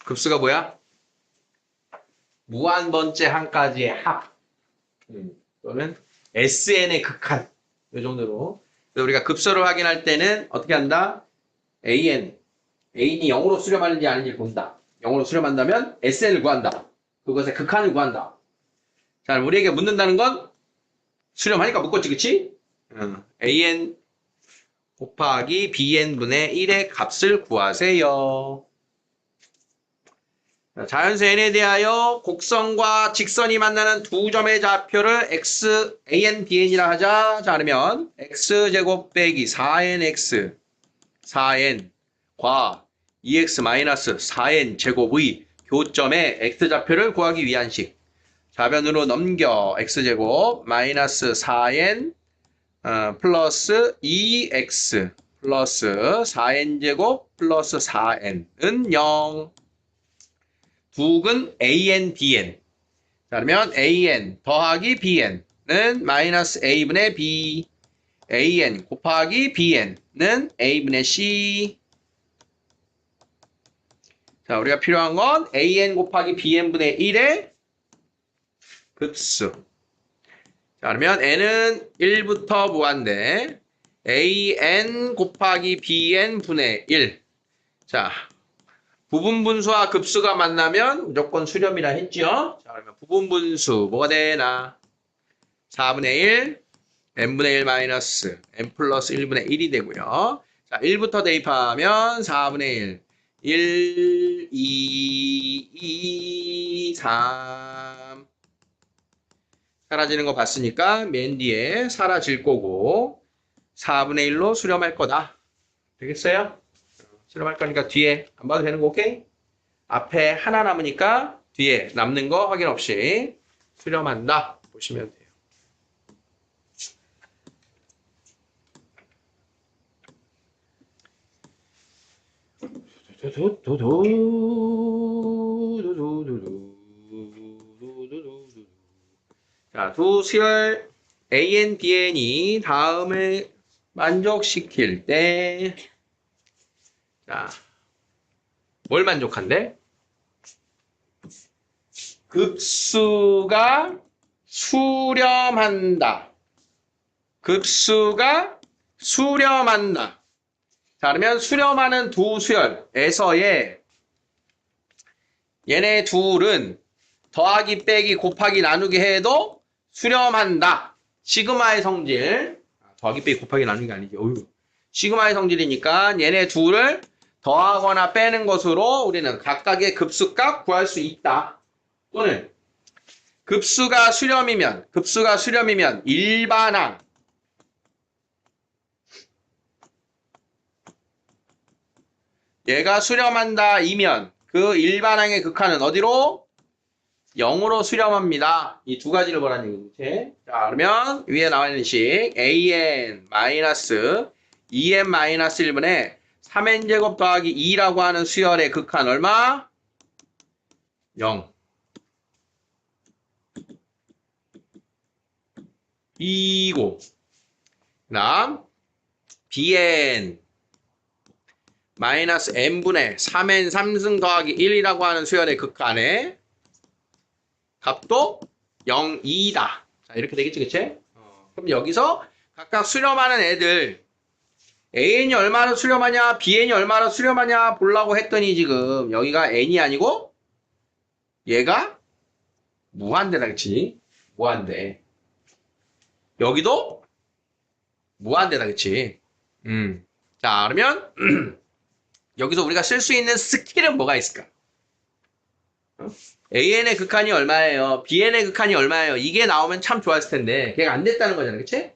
급수가 뭐야? 무한번째 한까지의 합. 또는 SN의 극한. 이 정도로. 그래서 우리가 급수를 확인할 때는 어떻게 한다? AN이 0으로 수렴하는지 아닌지 본다. 0으로 수렴한다면 SN을 구한다. 그것의 극한을 구한다. 자, 우리에게 묻는다는 건 수렴하니까 묶었지, 그치? AN 곱하기 BN분의 1의 값을 구하세요. 자연수 n에 대하여 곡선과 직선이 만나는 두 점의 좌표를 x, an, bn이라 하자. 자, 그러면 x제곱 빼기 4nx, 4n 과 2x 마이너스 4n 제곱의 교점의 x좌표를 구하기 위한 식. 좌변으로 넘겨 x제곱 마이너스 4n 플러스 2x 플러스 4n제곱 플러스 4n은 0. 두근 an, bn. 자, 그러면 an 더하기 bn은 마이너스 a분의 b. an 곱하기 bn은 a분의 c. 자, 우리가 필요한 건 an 곱하기 bn분의 1의 급수. 자, 그러면 n은 1부터 무한대 an 곱하기 bn분의 1. 자, 부분분수와 급수가 만나면 무조건 수렴이라 했죠. 자, 그러면 부분분수 뭐가 되나? 4분의 1, n분의 1 마이너스 n 플러스 1분의 1이 되고요. 자, 1부터 대입하면 4분의 1, 1, 2, 2, 3. 사라지는 거 봤으니까 맨 뒤에 사라질 거고 4분의 1로 수렴할 거다. 되겠어요? 수렴할 거니까 뒤에 안 봐도 되는 거 오케이? 앞에 하나 남으니까 뒤에 남는 거 확인 없이 수렴한다. 보시면 돼요. 자, 두 수열 AN, BN이 다음을 만족시킬 때 자, 뭘 만족한대? 급수가 수렴한다. 급수가 수렴한다. 자, 그러면 수렴하는 두 수열에서의 얘네 둘은 더하기 빼기 곱하기 나누기 해도 수렴한다. 시그마의 성질. 더하기 빼기 곱하기 나누기 아니지. 어휴. 시그마의 성질이니까 얘네 둘을 더하거나 빼는 것으로 우리는 각각의 급수값 구할 수 있다. 또는 급수가 수렴이면 일반항 얘가 수렴한다 이면 그 일반항의 극한은 어디로? 0으로 수렴합니다. 이 두 가지를 보라는 얘기지. 자, 그러면 위에 나와 있는 식 an 마이너스 2n 마이너스 1분의 3n제곱 더하기 2라고 하는 수열의 극한 얼마? 0. 2고 그다음 bn 마이너스 n분의 3n 3승 더하기 1이라고 하는 수열의 극한의 값도 0, 2다. 자, 이렇게 되겠지, 그치? 그럼 여기서 각각 수렴하는 애들 an이 얼마나 수렴하냐, bn이 얼마나 수렴하냐 보려고 했더니 지금 여기가 n이 아니고 얘가 무한대다, 그치? 무한대. 여기도 무한대다, 그치? 자, 그러면 여기서 우리가 쓸 수 있는 스킬은 뭐가 있을까? AN의 극한이 얼마예요? BN의 극한이 얼마예요? 이게 나오면 참 좋았을 텐데 걔가 안 됐다는 거잖아, 그치?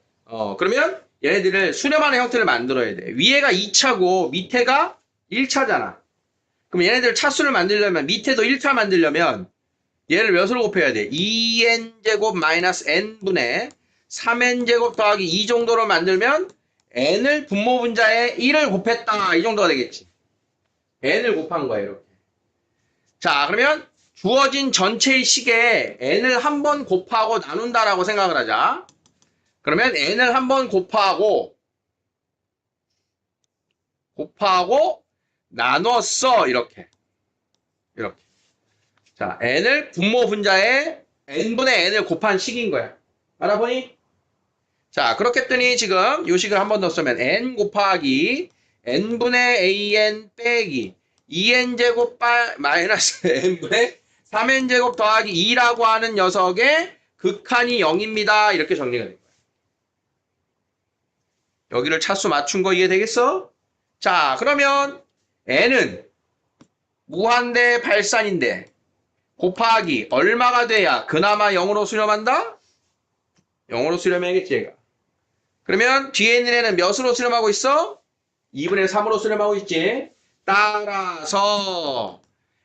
그러면 얘네들을 수렴하는 형태를 만들어야 돼. 위에가 2차고 밑에가 1차잖아. 그럼 얘네들 차수를 만들려면 밑에도 1차 만들려면 얘를 몇으로 곱해야 돼? 2n제곱 마이너스 n분의 3n제곱 더하기 2 정도로 만들면 n을 분모분자에 1을 곱했다. 이 정도가 되겠지. n을 곱한 거야, 이렇게. 자, 그러면 주어진 전체의 식에 n을 한 번 곱하고 나눈다라고 생각을 하자. 그러면 n을 한 번 곱하고 나눴어, 이렇게. 이렇게. 자, n을 분모 분자에 n분의 n을 곱한 식인 거야. 알아보니? 자, 그렇게 했더니 지금 요 식을 한 번 더 쓰면 n 곱하기 n분의 an 빼기 2n제곱 마이너스 n분의 3n제곱 더하기 2라고 하는 녀석의 극한이 0입니다. 이렇게 정리가 된 거야. 여기를 차수 맞춘 거 이해되겠어? 자, 그러면 n은 무한대 발산인데 곱하기 얼마가 돼야 그나마 0으로 수렴한다? 0으로 수렴해야겠지 얘가. 그러면 뒤에 있는 애는 몇으로 수렴하고 있어? 2분의 3으로 수렴하고 있지. 따라서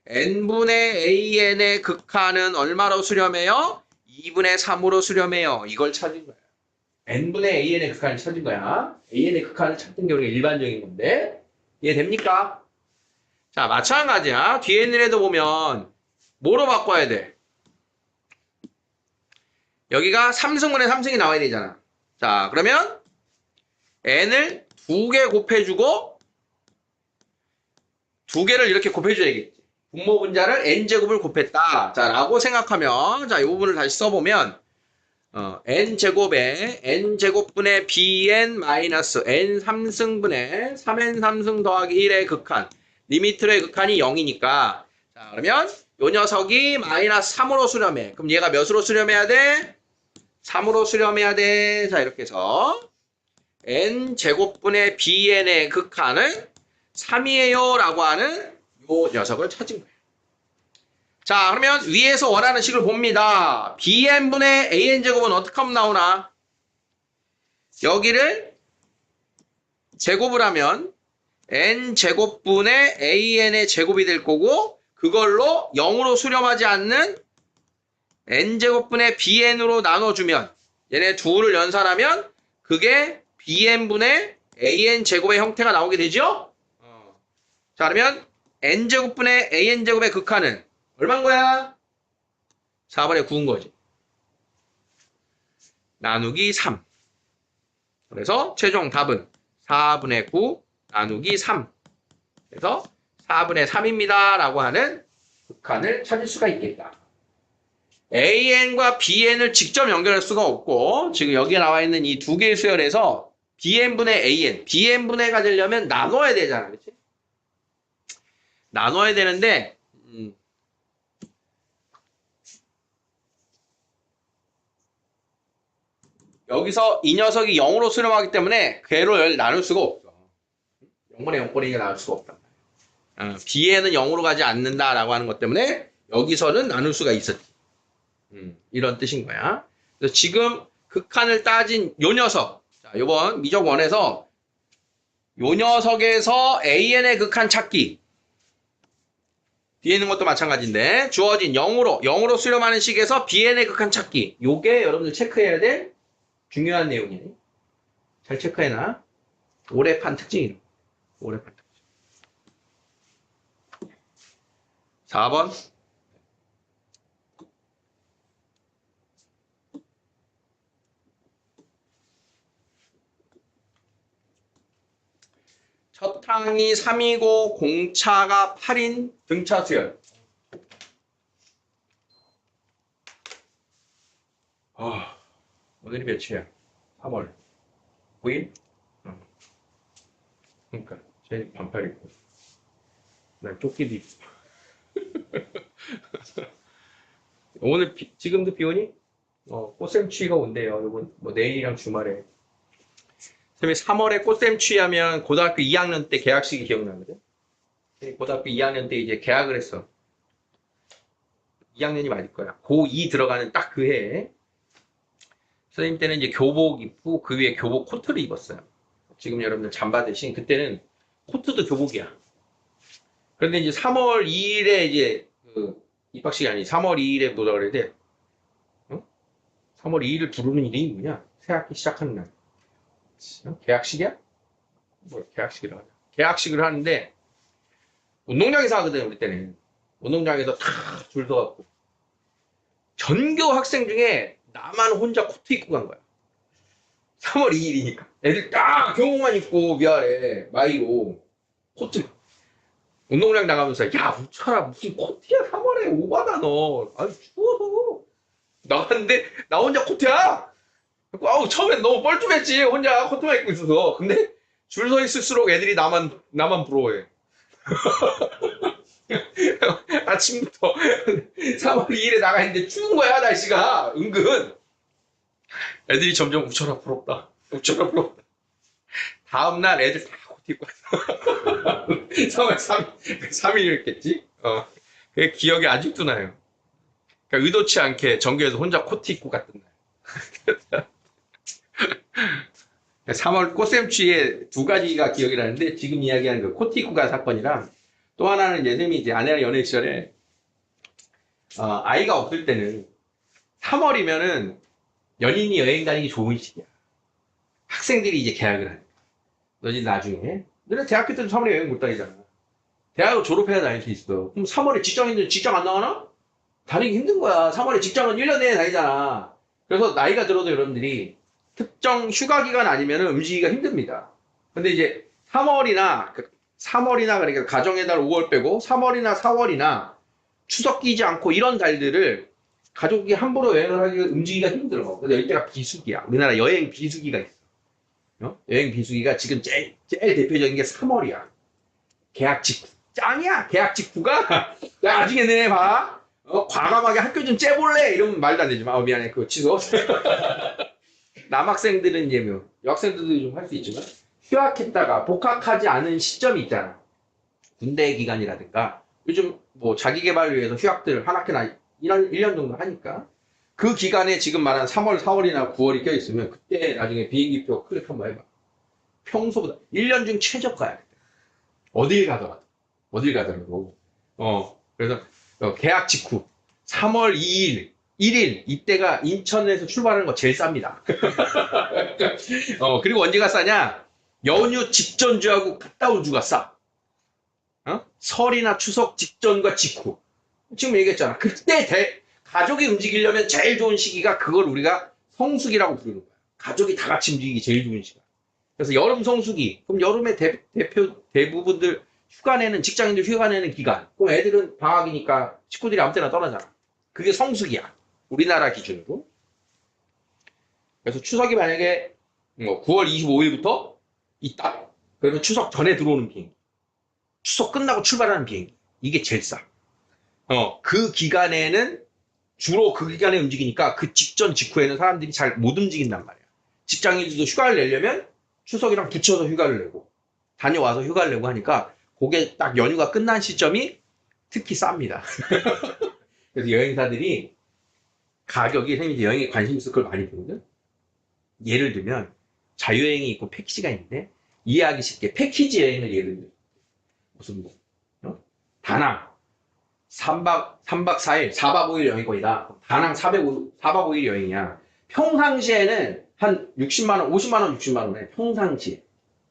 n분의 an의 극한은 얼마로 수렴해요? 2분의 3으로 수렴해요. 이걸 찾은 거야. n분의 an의 극한을 찾은 거야. an의 극한을 찾는 게 우리가 일반적인 건데 이해됩니까? 자, 마찬가지야. 뒤에 있는 애도 보면 뭐로 바꿔야 돼? 여기가 3승분의 3승이 나와야 되잖아. 자, 그러면 n을 2개 곱해주고 2개를 이렇게 곱해줘야겠지. 분모 분자를 n제곱을 곱했다. 자, 라고 생각하면 자, 이 부분을 다시 써보면 n제곱에 n제곱분의 bn 마이너스 n 3승분의 3n 3승 더하기 1의 극한 리미트의 극한이 0이니까 자, 그러면 요 녀석이 마이너스 3으로 수렴해. 그럼 얘가 몇으로 수렴해야 돼? 3으로 수렴해야 돼. 자, 이렇게 해서 n제곱분의 bn의 극한은 3이에요 라고 하는 요 녀석을 찾은 거예요. 자, 그러면 위에서 원하는 식을 봅니다. bn분의 an제곱은 어떻게 하면 나오나? 여기를 제곱을 하면 n제곱분의 an의 제곱이 될 거고 그걸로 0으로 수렴하지 않는 n제곱분의 bn으로 나눠주면 얘네 둘을 연산하면 그게 bn분의 an제곱의 형태가 나오게 되죠? 자, 그러면 n제곱분의 an제곱의 극한은 얼마인 거야? 4분의 9인 거지. 나누기 3. 그래서 최종 답은 4분의 9 나누기 3. 그래서 4분의 3입니다. 라고 하는 극한을 찾을 수가 있겠다. an과 bn을 직접 연결할 수가 없고 지금 여기에 나와 있는 이 두 개의 수열에서 bn분의 an, bn분해가 되려면 나눠야 되잖아. 그렇지? 나눠야 되는데 여기서 이 녀석이 0으로 수렴하기 때문에 걔로 나눌 수가 없어. 0분의 0분의 1을 나눌 수가 없단 말이야. bn은 0으로 가지 않는다라고 하는 것 때문에 여기서는 나눌 수가 있었지. 이런 뜻인 거야. 그래서 지금 극한을 따진 요 녀석. 자, 요번 미적 원에서 요 녀석에서 an의 극한 찾기. 뒤에 있는 것도 마찬가지인데 주어진 0으로 수렴하는 식에서 bn의 극한 찾기. 요게 여러분들 체크해야 될 중요한 내용이네. 잘 체크해놔. 오래판 특징이로. 오래판 특징. 4번. 첫 항이 3이고 공차가 8인 등차 수열. 오늘이 며칠이야? 3월 9일? 그러니까 쟤 반팔 입고 난 조끼도 입고 오늘 지금도 비 오니? 꽃샘추위가 온대요. 이번 뭐 내일이랑 주말에. 선생님이 3월에 꽃샘추위 하면 고등학교 2학년 때 개학식이 기억나거든? 고등학교 2학년 때 이제 개학을 했어. 2학년이 맞을 거야. 고2 들어가는 딱 그 해에. 선생님 때는 이제 교복 입고 그 위에 교복 코트를 입었어요. 지금 여러분들 잠바 대신 그때는 코트도 교복이야. 그런데 이제 3월 2일에 이제 입학식이 아니 3월 2일에 뭐라 그래야 돼? 3월 2일을 부르는 일이 뭐냐? 새학기 시작하는 날. 개학식이야? 뭐 개학식이라 하자. 개학식을 하는데 운동장에서 하거든 우리 때는. 운동장에서 다 줄 서갖고 전교 학생 중에 나만 혼자 코트 입고 간 거야. 3월 2일이니까. 애들 딱 교복만 입고 위아래 마이로 코트. 운동장 나가면서 야 우철아 무슨 코트야 3월에 오바다 너. 아유 추워서. 나갔는데 나 혼자 코트야. 아우 처음엔 너무 뻘쭘했지 혼자 코트만 입고 있어서. 근데 줄 서 있을수록 애들이 나만 부러워해. 아침부터 3월 2일에 나가 있는데 추운 거야 날씨가 은근. 애들이 점점 우철아 부럽다. 우철아 부럽다. 다음날 애들 다 코트 입고 왔어. 3월 3일이었겠지? 그게 기억이 아직도 나요. 그러니까 의도치 않게 전교에서 혼자 코트 입고 갔던 날. 3월 꽃샘추위에 두 가지가 기억이 나는데 지금 이야기한 그 코트 입고 간 사건이랑 또 하나는 예쌤이 이제 아내랑 연애 시절에 아이가 없을 때는 3월이면은 연인이 여행 다니기 좋은 시기야. 학생들이 이제 계약을 하니까. 너희 나중에 너네 대학교 때도 3월에 여행 못 다니잖아. 대학을 졸업해야 다닐 수 있어. 그럼 3월에 직장인들 직장 안 나가나? 다니기 힘든 거야. 3월에 직장은 1년 내내 다니잖아. 그래서 나이가 들어도 여러분들이 특정 휴가 기간 아니면 움직이기가 힘듭니다. 근데 이제 3월이나 그러니까 가정의 달 5월 빼고 3월이나 4월이나 추석 끼지 않고 이런 달들을 가족이 함부로 여행을 하기 움직이기가 힘들어. 그래서 이때가 비수기야. 우리나라 여행 비수기가 있어. 여행 비수기가 지금 제일 대표적인 게 3월이야. 계약 직후. 짱이야. 계약 직후가 야 나중에 너네 봐. 과감하게 학교 좀 째볼래? 이러면 말도 안 되지만 미안해 그거 취소. 남학생들은 이제 뭐 여학생들도 좀 할 수 있지만 휴학했다가 복학하지 않은 시점이 있잖아. 군대 기간이라든가 요즘 뭐 자기개발을 위해서 휴학들 한 학기나 1년 정도 하니까 그 기간에 지금 말한 3월, 4월이나 9월이 껴있으면 그때 나중에 비행기표 클릭 한번 해봐. 평소보다 1년 중 최저가야. 어딜 가더라도. 그래서 계약 직후 3월 2일 1일 이때가 인천에서 출발하는 거 제일 쌉니다. 그리고 언제가 싸냐? 연휴 직전 주하고 갔다 온 주가 싸. 설이나 추석 직전과 직후. 지금 얘기했잖아. 그때 가족이 움직이려면 제일 좋은 시기가 그걸 우리가 성수기라고 부르는 거야. 가족이 다 같이 움직이기 제일 좋은 시간. 그래서 여름 성수기. 그럼 여름에 대부분들 휴가 내는 직장인들 휴가 내는 기간. 그럼 애들은 방학이니까 식구들이 아무 때나 떠나잖아. 그게 성수기야. 우리나라 기준으로. 그래서 추석이 만약에 9월 25일부터 있다. 그러면 추석 전에 들어오는 비행기. 추석 끝나고 출발하는 비행기. 이게 제일 싸. 그 기간에는 주로 그 기간에 움직이니까 그 직전 직후에는 사람들이 잘 못 움직인단 말이야. 직장인들도 휴가를 내려면 추석이랑 붙여서 휴가를 내고 다녀와서 휴가를 내고 하니까 그게 딱 연휴가 끝난 시점이 특히 쌉니다. 그래서 여행사들이 가격이 선생님이 이제 여행에 관심 있을 걸 많이 보거든. 예를 들면 자유여행이 있고 패키지가 있는데 이해하기 쉽게 패키지 여행을 예를 들면 무슨 다낭 3박 4일 4박 5일 여행권이다. 다낭 4박 5일 여행이야. 평상시에는 한 60만원 50만원 60만원에 평상시에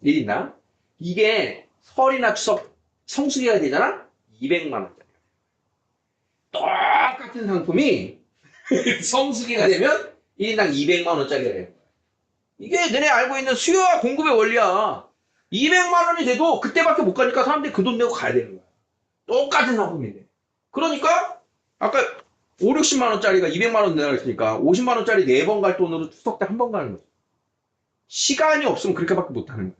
1인당 이게 설이나 추석 성수기가 되잖아. 200만원짜리 똑같은 상품이 성수기가 되면 1인당 200만원짜리가 되는 거야. 이게 너네 알고 있는 수요와 공급의 원리야. 200만원이 돼도 그때밖에 못 가니까 사람들이 그 돈 내고 가야 되는 거야. 똑같은 상품인데. 그러니까 아까 5, 60만원짜리가 200만원 내라 그랬으니까 50만원짜리 4번 갈 돈으로 추석 때 한 번 가는 거지. 시간이 없으면 그렇게밖에 못 하는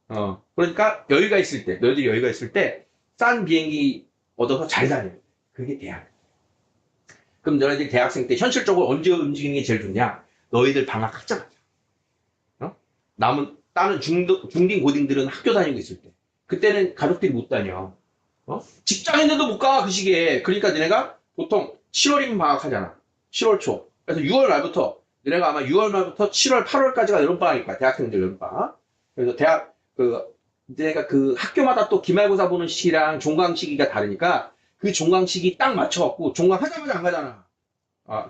거야. 그러니까 여유가 있을 때, 너희들이 여유가 있을 때 싼 비행기 얻어서 잘 다녀야 돼. 그게 대학. 그럼 너희들이 대학생 때 현실적으로 언제 움직이는 게 제일 좋냐? 너희들 방학하자마자. 다른 중딩 고딩들은 학교 다니고 있을 때. 그때는 가족들이 못 다녀. 직장인들도 못 가, 그 시기에. 그러니까 너네가 보통 7월이면 방학하잖아. 7월 초. 그래서 6월 말부터, 너네가 아마 6월 말부터 7월, 8월까지가 여름방학일 거야. 대학생들 여름방학. 그래서 너네가 그 학교마다 또 기말고사 보는 시기랑 종강 시기가 다르니까 그 종강 시기 딱 맞춰갖고 종강 하자마자 안 가잖아.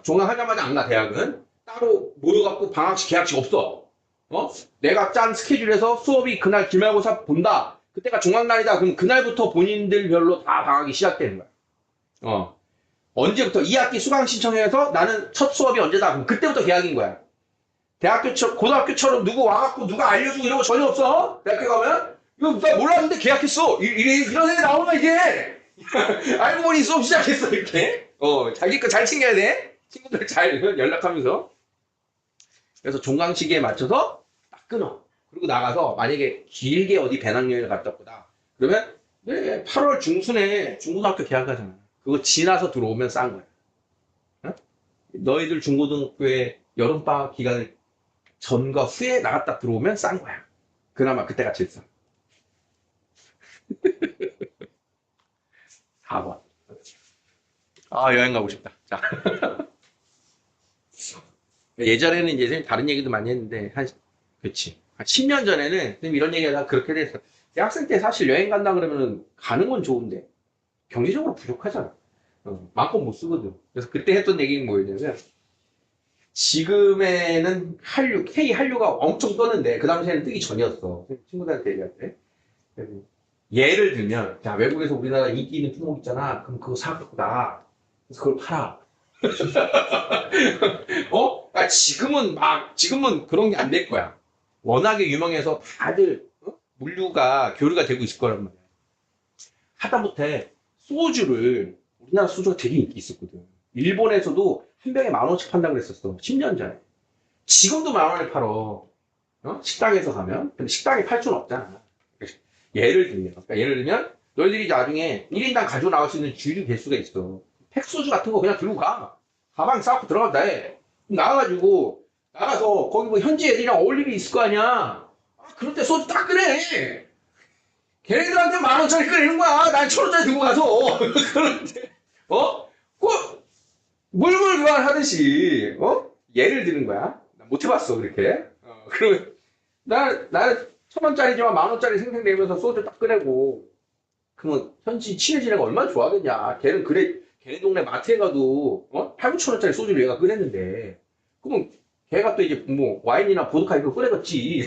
종강 하자마자 안 가, 대학은. 따로 모여갖고 방학식, 계약식 없어. 내가 짠 스케줄에서 수업이 그날 기말고사 본다. 그때가 종강날이다. 그럼 그날부터 본인들별로 다 방학이 시작되는 거야. 언제부터 2학기 수강 신청해서 나는 첫 수업이 언제다. 그럼 그때부터 계약인 거야. 고등학교처럼 누구 와갖고 누가 알려주고 이런 거 전혀 없어. 대학교 가면 이거 나 몰랐는데 계약했어. 이런 애 나오면 이게 알고 보니 수업 시작했어 이렇게. 자기 거 잘 챙겨야 돼. 친구들 잘 연락하면서. 그래서 종강시기에 맞춰서 딱 끊어. 그리고 나가서 만약에 길게 어디 배낭여행을 갔다 왔다. 그러면 네, 8월 중순에 중고등학교 개학하잖아. 그거 지나서 들어오면 싼 거야. 어? 너희들 중고등학교에 여름방학 기간을 전과 후에 나갔다 들어오면 싼 거야. 그나마 그때가 제일 싸. 4번. 아, 여행 가고 싶다. 자. 예전에는 이제 선생님 다른 얘기도 많이 했는데, 그치. 한 10년 전에는 선생님 이런 얘기하다가 그렇게 됐어. 대학생 때 사실 여행 간다 그러면은 가는 건 좋은데, 경제적으로 부족하잖아. 마음껏 못 쓰거든. 그래서 그때 했던 얘기는 뭐였냐면, 지금에는 한류, K 한류가 엄청 뜨는데, 그 당시에는 뜨기 전이었어. 친구들한테 얘기할 때. 예를 들면, 자, 외국에서 우리나라 인기 있는 품목 있잖아. 그럼 그거 사갖고 나. 그래서 그걸 팔아. 지금은 그런 게 안 될 거야. 워낙에 유명해서 다들, 물류가, 교류가 되고 있을 거란 말이야. 하다못해 소주를, 우리나라 소주가 되게 인기 있었거든. 일본에서도 한 병에 10,000원씩 판다고 그랬었어. 10년 전에. 지금도 10,000원에 팔어. 식당에서 가면. 근데 식당에 팔 수는 없잖아. 예를 들면, 너희들이 나중에 1인당 가지고 나갈 수 있는 주류 개수가 있어. 팩소주 같은 거 그냥 들고 가. 가방 싸고 들어간다 해. 나가서, 거기 뭐 현지 애들이랑 어울릴 일이 있을 거 아니야. 그럴 때 소주 딱 끄래. 걔네들한테 10,000원짜리 끄내는 거야. 난 1,000원짜리 들고 가서. 그런데, 물물 교환하듯이, 예를 드는 거야. 못 해봤어, 그렇게. 그러면, 나는 1,000원짜리지만 10,000원짜리 생생내면서 소주 딱 꺼내고, 그러면 현지 친해진 애가 얼마나 좋아하겠냐. 걔는 그래, 걔네 동네 마트에 가도, 8, 9,000원짜리 소주를 얘가 꺼냈는데, 그러면 걔가 또 이제 뭐, 와인이나 보드카 이거 꺼내겠지.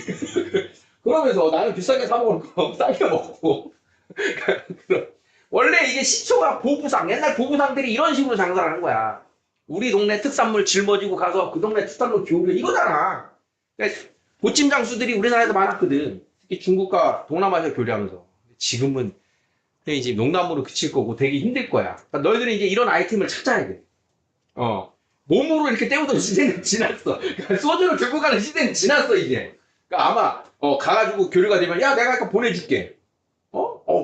그러면서 나는 비싸게 사먹을 거 싸게 먹고. 원래 이게 시초가 보부상, 옛날 보부상들이 이런 식으로 장사를 한 거야. 우리 동네 특산물 짊어지고 가서 그 동네 특산물 교류 이거잖아. 그러니까 보찜 장수들이 우리나라에서 많았거든. 특히 중국과 동남아시아 교류하면서. 지금은 이제 농담으로 그칠 거고 되게 힘들 거야. 그러니까 너희들은 이제 이런 아이템을 찾아야 돼. 몸으로 이렇게 때우던 시대는 지났어. 그러니까 소주를 들고 가는 시대는 지났어, 이제. 그러니까 아마, 가가지고 교류가 되면, 야, 내가 아까 보내줄게.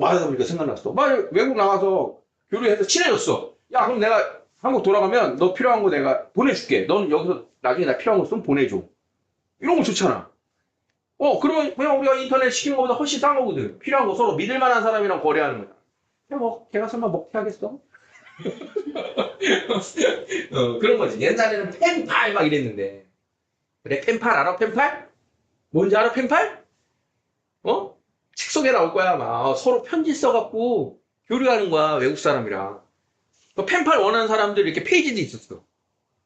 말하다 보니까 생각났어. 외국 나가서 교류해서 친해졌어. 야, 그럼 내가 한국 돌아가면 너 필요한 거 내가 보내줄게. 너는 여기서 나중에 나 필요한 거 있으면 보내줘. 이런 거 좋잖아. 그러면 그냥 우리가 인터넷 시키는 것보다 훨씬 싼 거거든. 필요한 거 서로 믿을 만한 사람이랑 거래하는 거야. 걔가 설마 먹튀 하겠어? 그런 거지. 옛날에는 펜팔 막 이랬는데. 그래, 펜팔 알아? 펜팔? 뭔지 알아? 펜팔? 책 속에 나올 거야, 아마. 서로 편지 써갖고 교류하는 거야, 외국 사람이랑. 펜팔 원하는 사람들 이렇게 페이지도 있었어.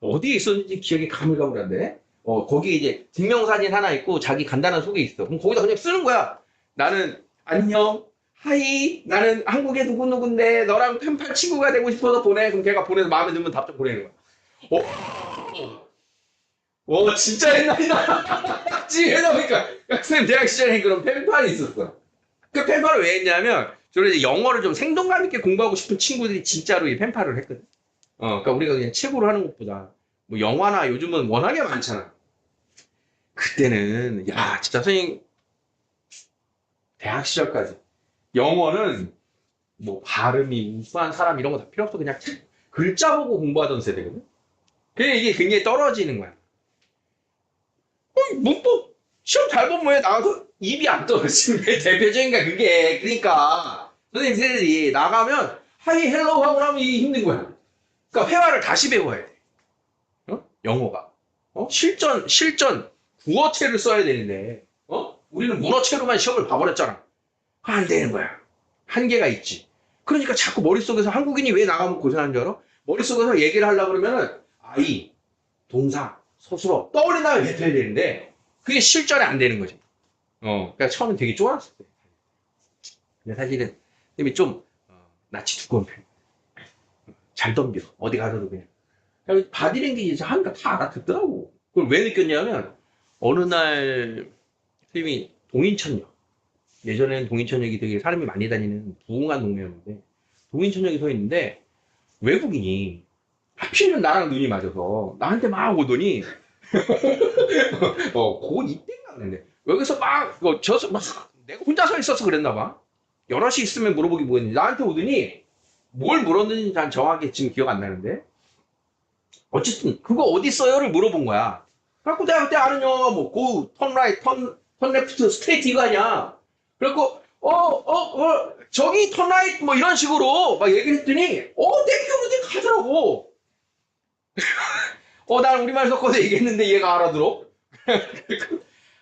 어디에 있었는지 기억이 가물가물한데. 거기에 이제 증명사진 하나 있고 자기 간단한 소개 있어. 그럼 거기다 그냥 쓰는 거야. 나는, 안녕. 하이. 나는 한국에 누구누군데 너랑 펜팔 친구가 되고 싶어서 보내. 그럼 걔가 보내서 마음에 들면 답장 보내는 거야. 진짜 옛날이다. 지금 해놓으니까. 선생님, 대학 시절에 그런 펜팔이 있었어. 그 펜팔을 왜 했냐면, 저는 이제 영어를 좀 생동감 있게 공부하고 싶은 친구들이 진짜로 이 펜팔을 했거든. 그러니까 우리가 그냥 책으로 하는 것보다, 뭐 영화나 요즘은 워낙에 많잖아. 그때는, 야, 진짜 선생님, 대학 시절까지. 영어는, 뭐, 발음이 우수한 사람 이런 거 다 필요 없어. 그냥 글자 보고 공부하던 세대거든. 그게 이게 굉장히 떨어지는 거야. 문법, 시험 잘 보면 왜 나가서 입이 안 떨어지는 게 대표적인 거야, 그게. 그러니까, 선생님 세대들이 나가면, 하이, 헬로우 하고 나면 이게 힘든 거야. 그러니까 회화를 다시 배워야 돼. 영어가. 실전, 구어체를 써야 되는데, 우리는 문어체로만 시험을 봐버렸잖아. 안 되는 거야. 한계가 있지. 그러니까 자꾸 머릿속에서 한국인이 왜 나가면 고생하는 줄 알아? 머릿속에서 얘기를 하려고 그러면은, 아이, 동사, 서술어, 떠올린 다음에 뱉어야 되는데, 그게 실전에 안 되는 거지. 그러니까 처음엔 되게 쫄았을 때. 근데 사실은, 선생님이 좀, 낯이 두꺼운 편. 잘 덤벼. 어디 가서도 그냥. 바디랭귀지 하니까 다 알아듣더라고. 그걸 왜 느꼈냐면, 어느 날, 선생님이 동인천역. 예전에는 동인천역이 되게 사람이 많이 다니는 부흥한 동네였는데 동인천역에 서 있는데 외국인이 하필이면 나랑 눈이 맞아서 나한테 막 오더니 곧 이때인가 그랬네. 여기서 막 내가 혼자 서 있어서 그랬나 봐. 여럿이 있으면 물어보기 뭐했는지 나한테 오더니 뭘 물었는지 난 정확히 지금 기억 안 나는데 어쨌든 그거 어디 있어요를 물어본 거야. 그래갖고 내가 그때 아는 영화가 뭐고 턴 라이트 턴 레프트 스트레이트 이거 아니야. 그래갖고 저기 턴 라이트 뭐 이런 식으로 막 얘기를 했더니 땡큐 그렇게 가더라고. 난 우리말 섞어서 얘기했는데 얘가 알아들어.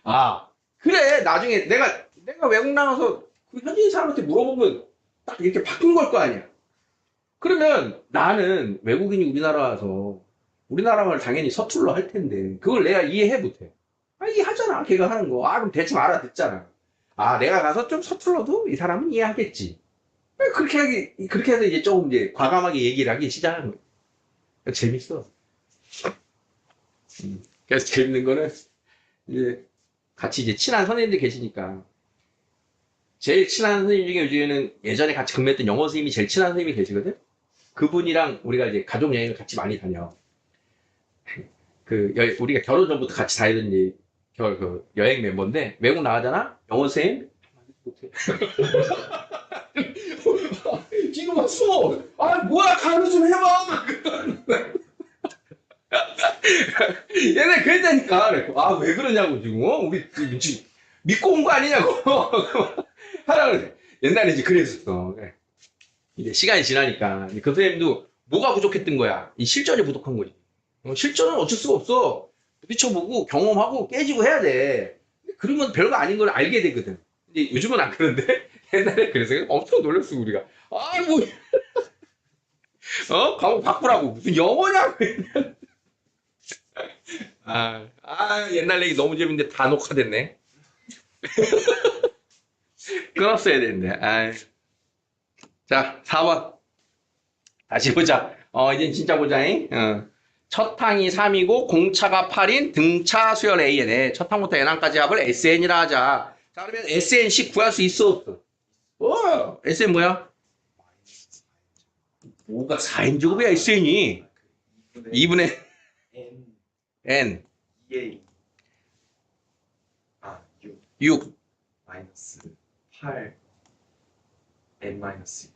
아 그래 나중에 내가 외국 나가서 그 현지인 사람한테 물어보면 딱 이렇게 바뀐 걸 거 아니야. 그러면 나는 외국인이 우리나라 와서 우리나라 말 당연히 서툴러 할 텐데 그걸 내가 이해해 못해. 이해하잖아 걔가 하는 거. 그럼 대충 알아듣잖아. 내가 가서 좀 서툴러도 이 사람은 이해하겠지. 그렇게 해서 이제 조금 이제 과감하게 얘기를 하기 시작하는 거야. 재밌어. 그래서 재밌는 거는 이제 같이 이제 친한 선생님들 계시니까 제일 친한 선생님 중에 요즘에는 예전에 같이 근무했던 영어 선생님이 제일 친한 선생님이 계시거든. 그분이랑 우리가 이제 가족 여행을 같이 많이 다녀. 우리가 결혼 전부터 같이 다니던 이제 여행 멤버인데 외국 나가잖아. 영어 선생님 못해. 지금 왔어. 뭐야 가르쳐 좀 해봐. 얘네 그랬다니까. 왜 그러냐고 지금. 우리 지금 믿고 온 거 아니냐고. 하라 그래. 옛날에 이제 그랬었어. 그래. 이제 시간이 지나니까 그 선생님도 뭐가 부족했던 거야. 이 실전이 부족한 거지. 실전은 어쩔 수가 없어. 부딪혀보고 경험하고 깨지고 해야 돼. 그러면 별거 아닌 걸 알게 되거든. 근데 요즘은 안 그런데 옛날에 그래서 엄청 놀랐어 우리가. 과목 바꾸라고 무슨 영어냐고. 옛날 얘기 너무 재밌는데 다 녹화됐네. 끊었어야 되는데. 자, 4번. 다시 보자. 이젠 진짜 보자잉. 첫 항이 3이고 공차가 8인 등차 수열 A에 첫 항부터 N항까지 합을 SN이라 하자. 자, 그러면 SN씩 구할 수 있어 없어? SN 뭐야? 5가 4인 제곱이야 SN이. 2분의 N 2A 6 마이너스 8 N 마이너스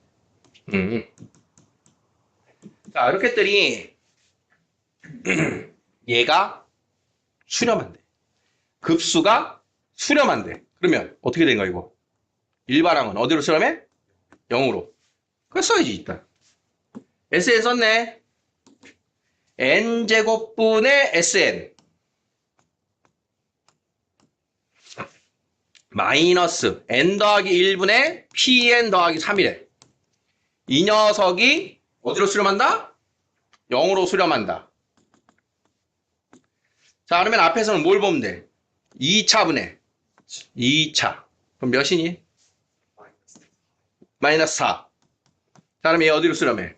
자, 이렇게 했더니 얘가 수렴한 돼. 급수가 수렴한 돼. 그러면 어떻게 된가 이거? 일반항은 어디로 수렴해? 0으로. 그래 써야지 일단. SN 썼네. N제곱분의 SN 마이너스 N 더하기 1분의 PN 더하기 3이래. 이 녀석이 어디로 수렴한다? 0으로 수렴한다. 자, 그러면 앞에서는 뭘 보면 돼? 2차분의 2차. 그럼 몇이니? 마이너스 4. 자, 그럼 얘 어디로 수렴해?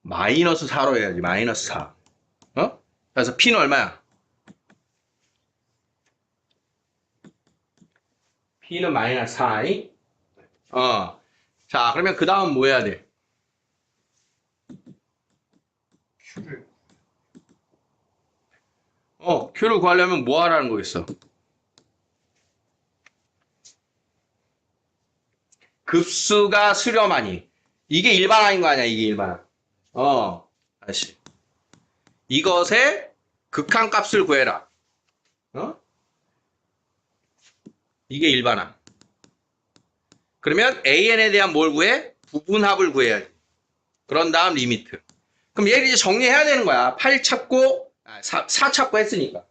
마이너스 4로 해야지. 마이너스 4. 그래서 P는 얼마야? P는 마이너스 4. 자, 그러면 그 다음 뭐 해야 돼? Q를 구하려면 뭐 하라는 거겠어? 급수가 수렴하니. 이게 일반항인 거 아니야, 이게 일반항. 다시. 이것의 극한값을 구해라. 이게 일반항. 그러면 AN에 대한 뭘 구해? 부분합을 구해야지. 그런 다음 리미트. 그럼 얘를 이제 정리해야 되는 거야. 8 찾고, 4 찾고 했으니까.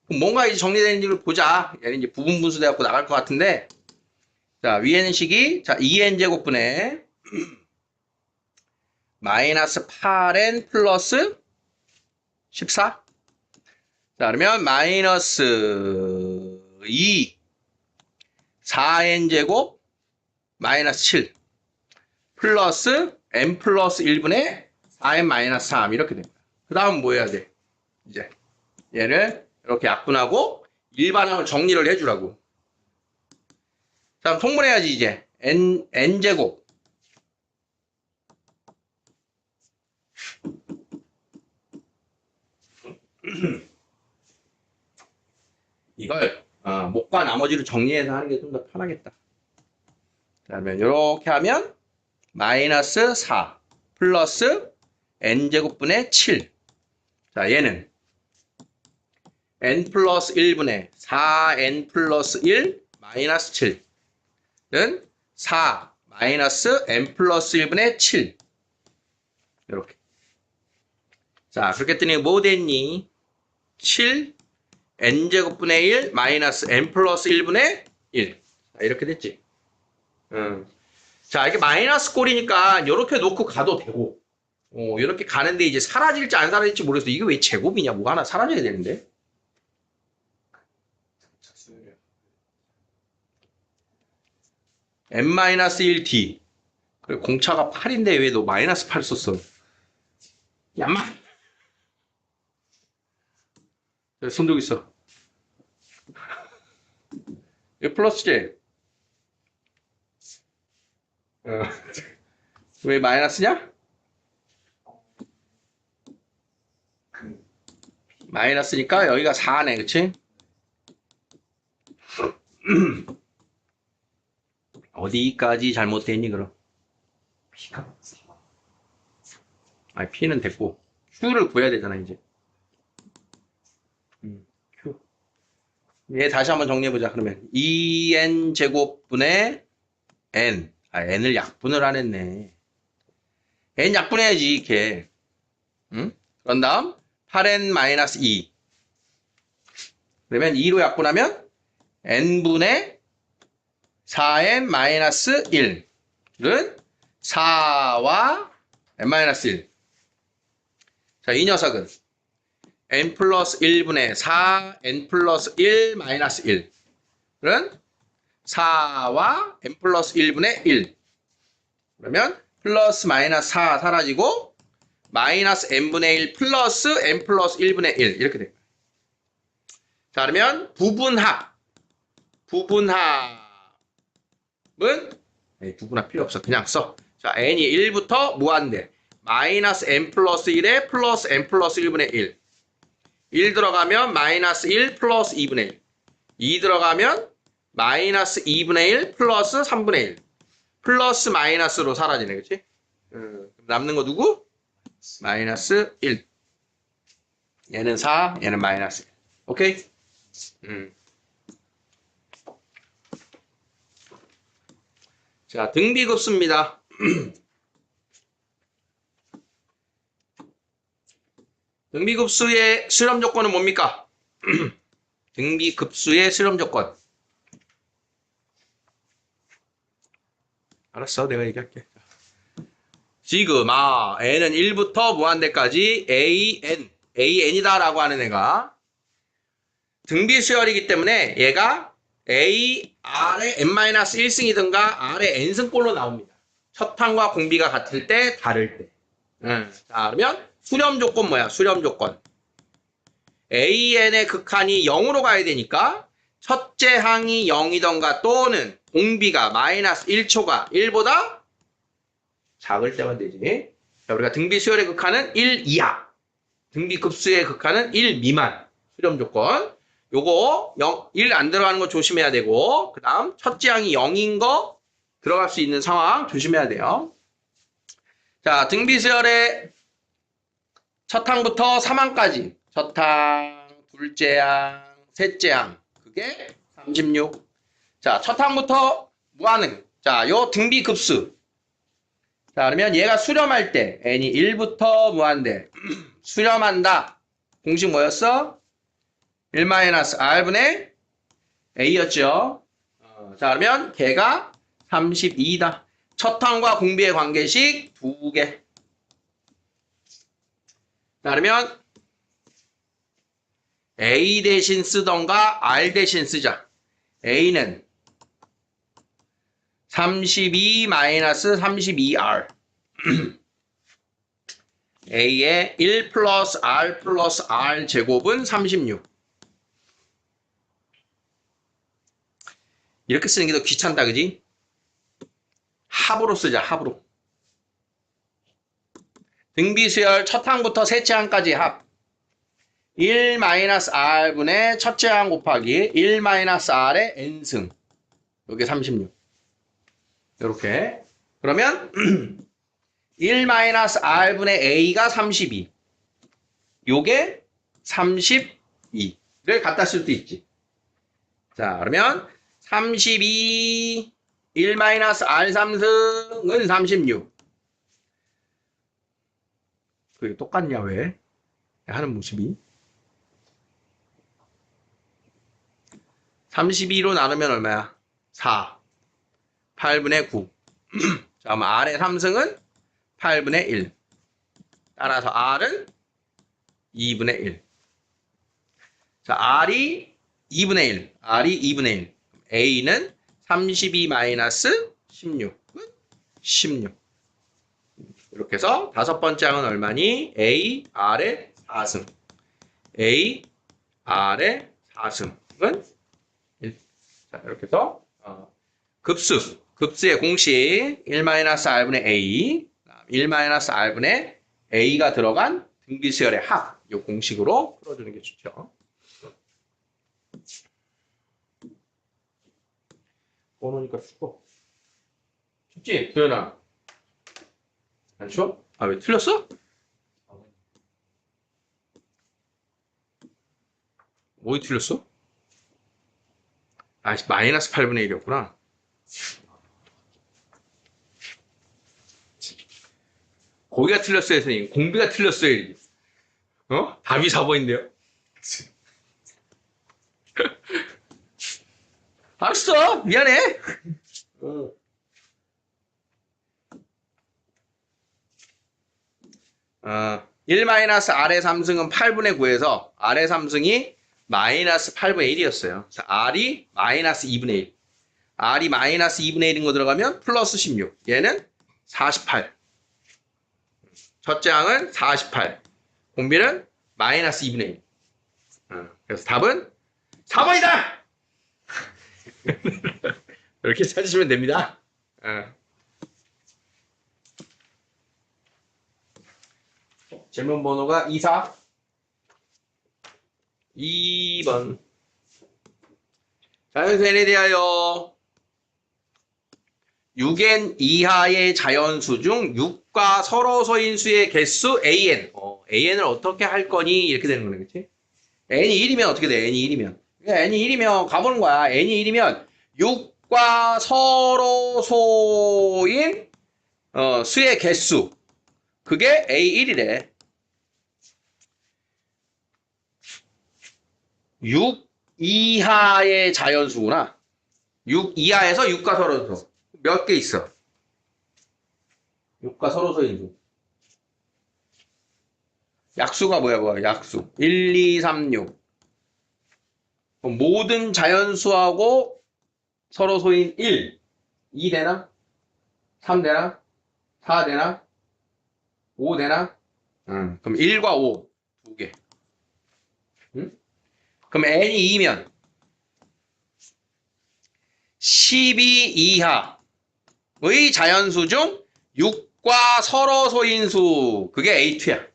그럼 뭔가 이제 정리되는지를 보자. 얘는 이제 부분 분수 돼갖고 나갈 것 같은데. 자, 위에는 식이, 자, 2n제곱분의 마이너스 8n 플러스 14. 자, 그러면 마이너스 2, 4n제곱 마이너스 7 플러스 n 플러스 1분의 4n 마이너스 3 이렇게 됩니다. 그 다음 뭐 해야 돼? 이제 얘를 이렇게 약분하고 일반항을 정리를 해주라고. 자, 통분해야지 이제. n제곱. 이걸 목과 나머지를 정리해서 하는 게 좀 더 편하겠다. 그러면 이렇게 하면 마이너스 4 플러스 n제곱분의 7. 자, 얘는 n 플러스 1분의 4n 플러스 1 마이너스 7은 4 마이너스 n 플러스 1분의 7. 이렇게. 자, 그렇게 했더니 뭐 됐니? 7 n제곱분의 1 마이너스 n 플러스 1분의 1. 자, 이렇게 됐지. 자, 이게 마이너스 꼴이니까 이렇게 놓고 가도 되고, 이렇게 가는데 이제 사라질지 안 사라질지 모르겠어. 이게 왜 제곱이냐? 뭐가 하나 사라져야 되는데. n-1d. 그래, 공차가 8인데 왜 너 마이너스 8 썼어? 야마! 손 들고 있어. 이거 플러스지? 왜 마이너스냐? 마이너스니까 여기가 4네, 그치? 어디까지 잘못됐니, 그럼? P가 4. 아니, P는 됐고, Q를 구해야 되잖아, 이제. Q. 얘 다시 한번 정리해보자, 그러면. 2n 제곱분의 n. n을 약분을 안 했네. n 약분해야지, 이렇게. 응? 그런 다음, 8n-2. 그러면 2로 약분하면 n분의 4n-1은 4와 n-1. 자, 이 녀석은 n 플러스 1분의 4, n 플러스 1 마이너스 1은 4와 n 플러스 1분의 1. 그러면 플러스 마이너스 4 사라지고 마이너스 n분의 1 플러스 n 플러스 1분의 1 이렇게 됩니다. 자, 그러면 부분합은 부분합 필요 없어. 그냥 써. 자, n이 1부터 무한대 마이너스 n 플러스 1에 플러스 n 플러스 1분의 1. 1 들어가면 마이너스 1 플러스 2분의 1. 2 들어가면 마이너스 2분의 1 플러스 3분의 1. 플러스 마이너스로 사라지네. 그치? 남는 거 누구? 마이너스 1. 얘는 4, 얘는 마이너스 1. 오케이? 자, 등비급수입니다. 등비급수의 실험 조건은 뭡니까? 등비급수의 실험 조건. 알았어, 내가 얘기할게. 지금 n은 1부터 무한대까지 an이다라고 하는 애가 등비수열이기 때문에 얘가 a, r의 n-1승이든가 r의 n승꼴로 나옵니다. 첫 항과 공비가 같을 때, 다를 때. 자, 그러면 수렴 조건 뭐야? 수렴 조건. an의 극한이 0으로 가야 되니까 첫째 항이 0이던가 또는 공비가 마이너스 1초가 1보다 작을 때만 되지. 자, 우리가 등비수열의 극한은 1 이하. 등비급수의 극한은 1 미만. 수렴 조건. 요거 1 안 들어가는 거 조심해야 되고, 그 다음 첫째 항이 0인 거 들어갈 수 있는 상황 조심해야 돼요. 자, 등비수열의 첫 항부터 3항까지. 첫 항, 둘째 항, 셋째 항. 그게 36. 자, 첫 항부터 무한응. 자, 요 등비급수. 자, 그러면 얘가 수렴할 때 n이 1부터 무한대. 수렴한다. 공식 뭐였어? 1-r분의 a였죠. 자, 그러면 걔가 32다. 첫 항과 공비의 관계식 2개. 자, 그러면 a 대신 쓰던가 r 대신 쓰자. a는 32-32r. a의 1 플러스 r 플러스 r 제곱은 36. 이렇게 쓰는 게 더 귀찮다, 그지? 합으로 쓰자, 합으로. 등비수열 첫 항부터 셋째 항까지 합. 1-r분의 첫째 항 곱하기 1-r의 n승. 요게 36. 요렇게. 그러면 1-r분의 a가 32. 요게 32를 갖다 쓸 수 있지. 자, 그러면 32 1-r3승은 36. 그게 똑같냐 왜? 하는 모습이. 32로 나누면 얼마야? 4. 8분의 9. 자, 그럼 r의 3승은 8분의 1. 따라서 r은 2분의 1. 자, r이 2분의 1. r이 2분의 1. a는 32-16은 16. 이렇게 해서 다섯 번째 항은 얼마니? a, r의 4승. a, r의 4승은 1. 자, 이렇게 해서 급수의 공식 1-r분의 a, 1-r분의 a가 들어간 등비수열의 합, 이 공식으로 풀어주는 게 좋죠. 꺼놓으니까 추워. 춥지? 도현아. 안 추워? 아, 왜 틀렸어? 뭐이 틀렸어? 아, 마이너스 8분의 1이었구나. 거기가 틀렸어요, 선생님. 공비가 틀렸어요. 어? 답이 4번인데요. 알았어. 미안해. 1-r의 3승은 8분의 9에서 r의 3승이 마이너스 8분의 1이었어요. r이 마이너스 2분의 1. r이 마이너스 2분의 1인 거 들어가면 플러스 16. 얘는 48. 첫째 항은 48. 공비는 마이너스 2분의 1. 그래서 답은 4번이다! 이렇게 찾으시면 됩니다. 질문 번호가 24. 2번. 자연수에 대하여 6n 이하의 자연수 중 6과 서로소인수의 개수 an. an을 어떻게 할 거니? 이렇게 되는 거네, 그치? n이 1이면 어떻게 돼? n이 1이면. n이 1이면 가보는 거야. n이 1이면 6과 서로소인 수의 개수. 그게 a1이래. 6 이하의 자연수구나. 6 이하에서 6과 서로소. 몇 개 있어? 6과 서로소인수. 약수가 뭐야? 약수. 1, 2, 3, 6. 모든 자연수하고 서로소인 1. 2 되나? 3 되나? 4 되나? 5 되나? 그럼 1과 5. 2개. 응? 그럼 n이 2면 12 이하의 자연수 중 6과 서로소인수. 그게 A2야.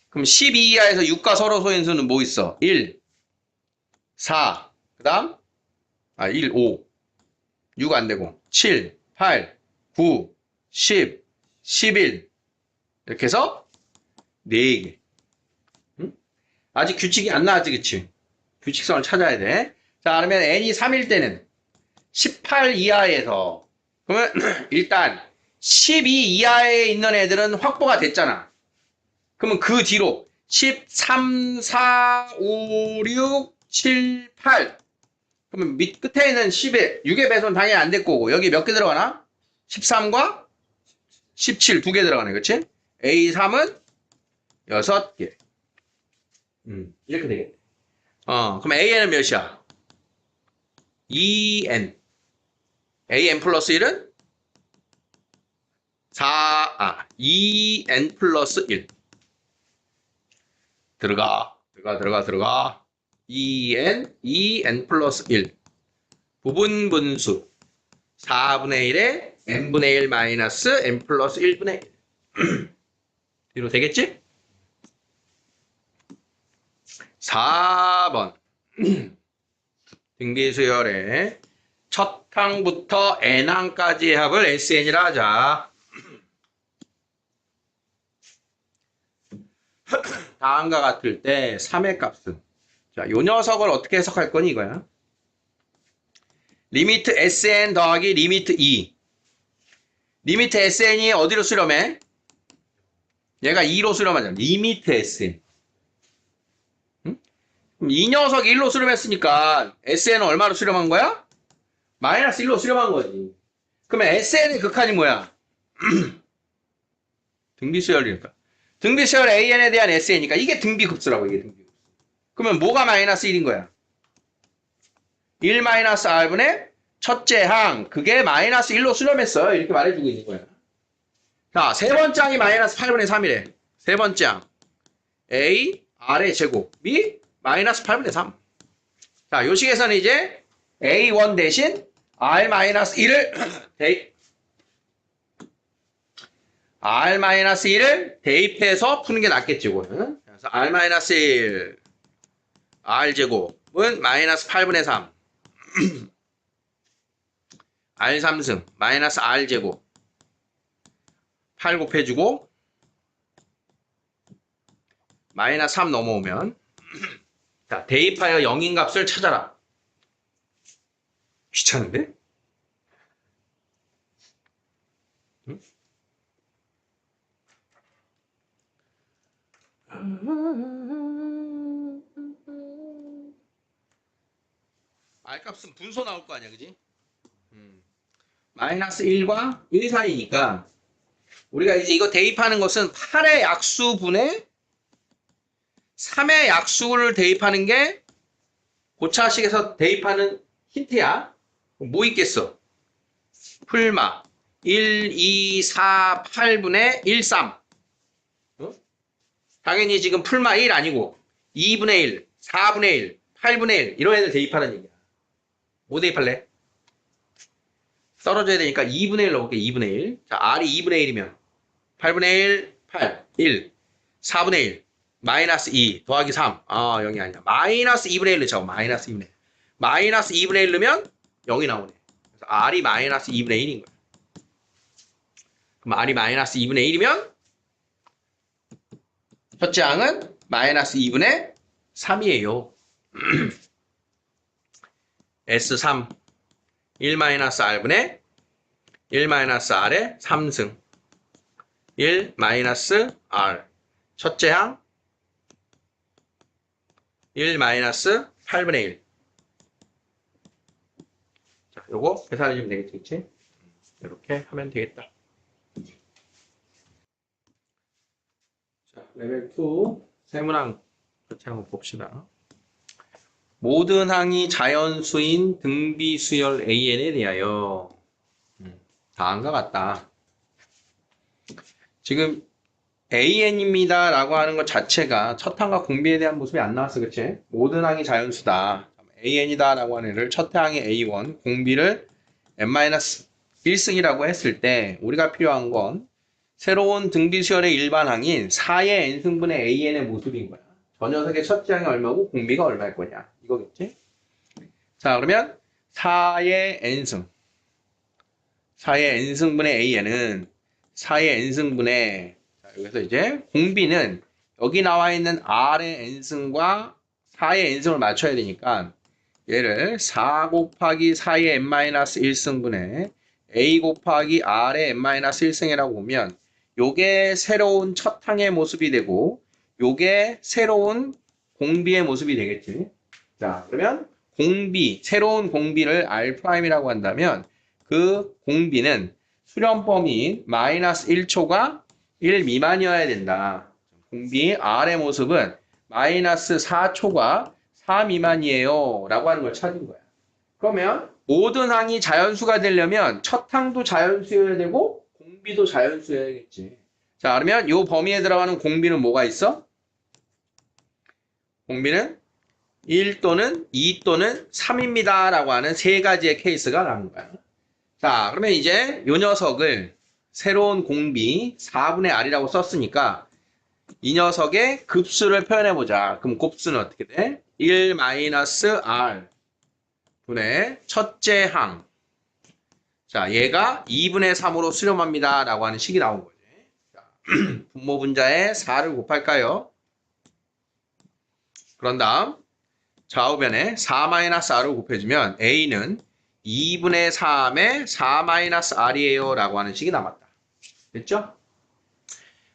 그럼 12 이하에서 6과 서로소인수는 뭐 있어? 1, 4, 그 다음 1, 5, 6 안 되고 7, 8, 9, 10, 11 이렇게 해서 4개. 응? 아직 규칙이 안 나왔지, 그치? 규칙성을 찾아야 돼. 자, 그러면 n이 3일 때는 18 이하에서 그러면 일단 12 이하에 있는 애들은 확보가 됐잖아. 그러면 그 뒤로 13, 4, 5, 6, 7, 8 그러면 밑 끝에 있는 10에 6의 배수는 당연히 안 될 거고 여기 몇 개 들어가나? 13과 17 두 개 들어가네, 그치? A3은 6개. 이렇게 되겠네. 그럼 AN은 몇이야? 2N. AN 플러스 1은 2N 플러스 1. 들어가. 2N 플러스 1. 부분 분수 4분의 1에 n분의 1 마이너스 n 플러스 1분의 1 뒤로 되겠지? 4번 등비수열의 첫 항부터 n항까지의 합을 SN이라 하자. 다음과 같을 때 3의 값은 자, 요 녀석을 어떻게 해석할 거니 이거야. 리미트 SN 더하기 리미트 E. 리미트 SN이 어디로 수렴해? 얘가 2로 수렴하잖아. 리미트 SN. 응? 그럼 이 녀석이 1로 수렴했으니까 SN은 얼마로 수렴한 거야? 마이너스 1로 수렴한 거지. 그러면 SN의 극한이 뭐야? 등비수열이니까. 등비수열 AN에 대한 SN이니까 이게 등비급수라고 이게 등비급수. 그러면 뭐가 마이너스 1인 거야? 1 마이너스 R분의 첫째 항 그게 마이너스 1로 수렴했어. 이렇게 말해주고 있는 거야. 자, 세 번째 항이 마이너스 8분의 3이래. 세 번째 항 A, R의 제곱이 마이너스 8분의 3. 자, 요 식에서는 이제 A1 대신 R-1을 R-1을 대입해서 푸는 게 낫겠지, 이거는. 그래서 R-1, R제곱은 마이너스 8분의 3. R3승, 마이너스 R제곱. 8 곱해주고, 마이너스 3 넘어오면, 자, 대입하여 0인 값을 찾아라. 귀찮은데? 응? R값은 분소 나올 거 아니야, 그지? 마이너스 1과 1 사이니까 우리가 이제 이거 대입하는 것은 8의 약수분의 3의 약수를 대입하는 게 고차식에서 대입하는 힌트야. 뭐 있겠어? 풀마 1, 2, 4, 8분의 1, 3. 어? 당연히 지금 풀마 1 아니고 2분의 1, 4분의 1, 8분의 1 이런 애들 대입하는 얘기야. 뭐 대입할래? 떨어져야 되니까 2분의 1 넣을게. 2분의 1. 자, R이 2분의 1이면 8분의 1, 8, 1, 4분의 1, 마이너스 2 더하기 3. 아, 0이 아니야. 마이너스 2분의 1 넣자고. 마이너스 2분의 1. 마이너스 2분의 1 넣으면 0이 나오네. 그래서 R이 마이너스 2분의 1인 거야. 그럼 R이 마이너스 2분의 1이면 첫째 항은 마이너스 2분의 3이에요. S3 1-R분의 1-R의 3승 1-R 첫째 항 1-8분의 1. 자, 요거 계산해주면 되겠지, 그치? 이렇게 하면 되겠다. 자, 레벨 2 세문항 같이 한번 봅시다. 모든 항이 자연수인 등비수열 AN에 대하여 다음과 같다. 지금 AN입니다 라고 하는 것 자체가 첫 항과 공비에 대한 모습이 안 나왔어, 그치? 모든 항이 자연수다. AN이다 라고 하는 애를 첫 항이 A1, 공비를 n-1승이라고 했을 때 우리가 필요한 건 새로운 등비수열의 일반항인 4의 n승분의 AN의 모습인 거야. 저 녀석의 첫째 항이 얼마고 공비가 얼마일 거냐 이거겠지? 자, 그러면 4의 n승 4의 n승분의 AN은 4의 n승분의 자, 여기서 이제 공비는 여기 나와 있는 R의 n승과 4의 n승을 맞춰야 되니까 얘를 4 곱하기 4의 n-1승분의 A 곱하기 R의 n-1승이라고 보면 요게 새로운 첫 항의 모습이 되고 요게 새로운 공비의 모습이 되겠지. 자, 그러면 공비, 새로운 공비를 R'이라고 한다면 그 공비는 수렴 범위인 마이너스 1초가 1 미만이어야 된다. 공비 R의 모습은 마이너스 4초가 4 미만이에요. 라고 하는 걸 찾은 거야. 그러면 모든 항이 자연수가 되려면 첫 항도 자연수여야 되고 공비도 자연수여야겠지. 자, 그러면 이 범위에 들어가는 공비는 뭐가 있어? 공비는 1 또는 2 또는 3입니다. 라고 하는 세 가지의 케이스가 나오는 거야. 자, 그러면 이제 요 녀석을 새로운 공비 4분의 r이라고 썼으니까 이 녀석의 급수를 표현해보자. 그럼 곱수는 어떻게 돼? 1 r 분의 첫째 항. 자, 얘가 2분의 3으로 수렴합니다. 라고 하는 식이 나온 거지. 자, 분모 분자에 4를 곱할까요? 그런 다음 좌우변에 4-r을 곱해주면 a는 2분의 3의 4-r이에요. 라고 하는 식이 남았다. 됐죠?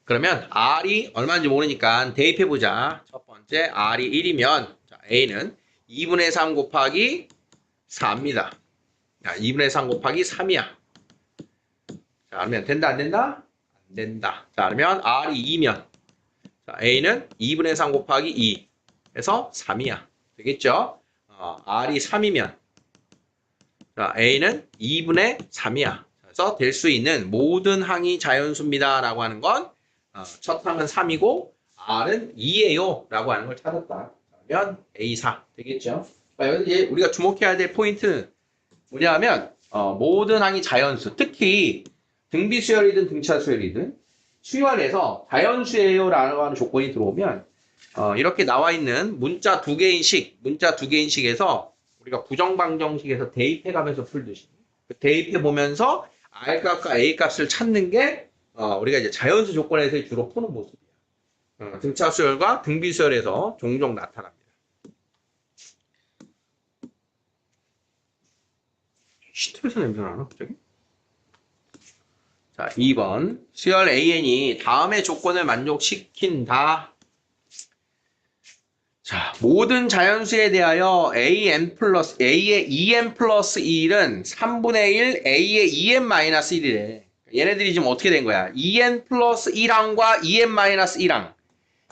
그러면 r이 얼마인지 모르니까 대입해보자. 첫 번째 r이 1이면 자, a는 2분의 3 곱하기 4입니다. 자, 2분의 3 곱하기 3이야. 자, 그러면 된다 안 된다? 안 된다. 자, 그러면 r이 2면 자, a는 2분의 3 곱하기 2 해서 3이야. 되겠죠? r이 3이면 자, a는 2분의 3이야. 그래서 될 수 있는 모든 항이 자연수입니다. 라고 하는 건 첫 항은 3이고 r은 2예요. 라고 하는 걸 찾았다. 그러면 A4 되겠죠? 여기서 이제 우리가 주목해야 될 포인트는 뭐냐면 모든 항이 자연수, 특히 등비 수열이든 등차 수열이든 수열에서 자연수예요. 라고 하는 조건이 들어오면 이렇게 나와 있는 문자 두 개인식에서 우리가 부정방정식에서 대입해가면서 풀듯이 대입해 보면서 R 값과 A 값을 찾는 게 우리가 이제 자연수 조건에서 주로 푸는 모습이야. 등차 수열과 등비 수열에서 종종 나타납니다. 시트에서 냄새 나나 갑자기? 자, 2번 수열 AN이 다음의 조건을 만족시킨다. 자, 모든 자연수에 대하여 A의 2n 플러스 1은 3분의 1 A의 2n 마이너스 1이래. 얘네들이 지금 어떻게 된 거야? 2n 플러스 1항과 2n 마이너스 1항.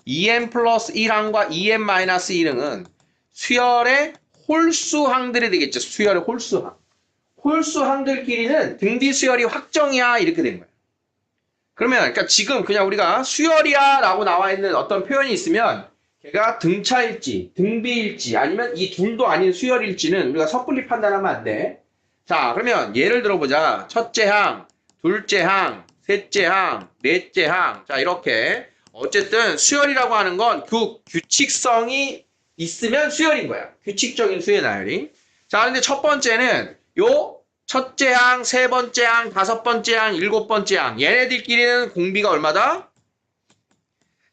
2n 플러스 1항과 2n 마이너스 1항은 수열의 홀수항들이 되겠죠. 수열의 홀수항. 홀수항들끼리는 등비 수열이 확정이야. 이렇게 된 거야. 그러면 그러니까 지금 그냥 우리가 수열이야 라고 나와 있는 어떤 표현이 있으면 걔가 등차일지, 등비일지, 아니면 이 둘도 아닌 수열일지는 우리가 섣불리 판단하면 안 돼. 자, 그러면 예를 들어보자. 첫째 항, 둘째 항, 셋째 항, 넷째 항. 자, 이렇게. 어쨌든 수열이라고 하는 건 그 규칙성이 있으면 수열인 거야. 규칙적인 수의 나열이. 자, 근데 첫 번째는 요 첫째 항, 세 번째 항, 다섯 번째 항, 일곱 번째 항. 얘네들끼리는 공비가 얼마다?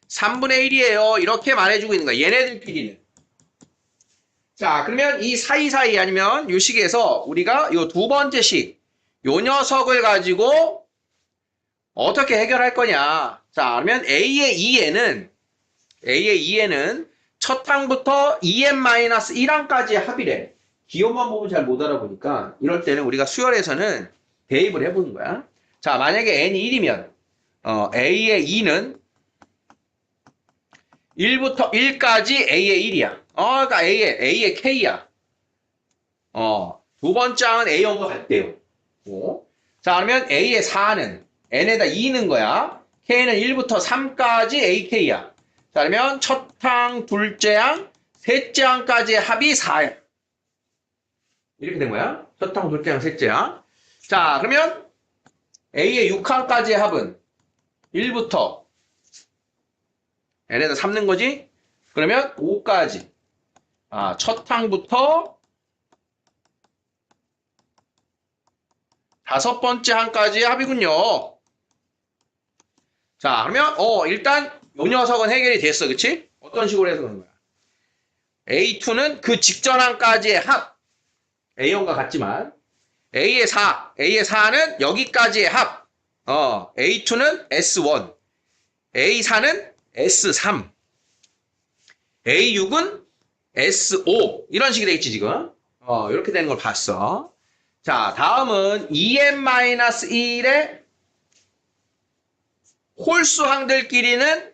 3분의 1이에요. 이렇게 말해주고 있는 거야. 얘네들끼리는. 자, 그러면 이 사이사이 아니면 요 식에서 우리가 요 두 번째 식, 요 녀석을 가지고 어떻게 해결할 거냐. 자, 그러면 A의 2에는 첫 항부터 2n-1항까지의 합이래. 기호만 보면 잘 못 알아보니까 이럴 때는 우리가 수열에서는 대입을 해보는 거야. 자, 만약에 n이 1이면 A의 2는 1부터 1까지 A의 1이야. 그러니까 A의 K야. 두 번째 항은 A0과 같대요. 자, 그러면 A의 4는 N에다 2는 거야. K는 1부터 3까지 AK야. 자, 그러면 첫 항, 둘째 항, 셋째 항까지의 합이 4야. 이렇게 된 거야. 첫 항, 둘째 항, 셋째 항. 자, 그러면 A의 6항까지의 합은 1부터 N에다 3는 거지? 그러면 5까지. 첫 항부터 다섯 번째 항까지의 합이군요. 자, 그러면 일단 요 녀석은 해결이 됐어. 그치? 어떤 식으로 해서 그런 거야? A2는 그 직전 항까지의 합. A1과 같지만 A의 4는 여기까지의 합. A2는 S1. A4는 S3. A6은 S5. 이런 식이 되겠지, 지금. 이렇게 되는 걸 봤어. 자, 다음은 2n-1의 홀수항들끼리는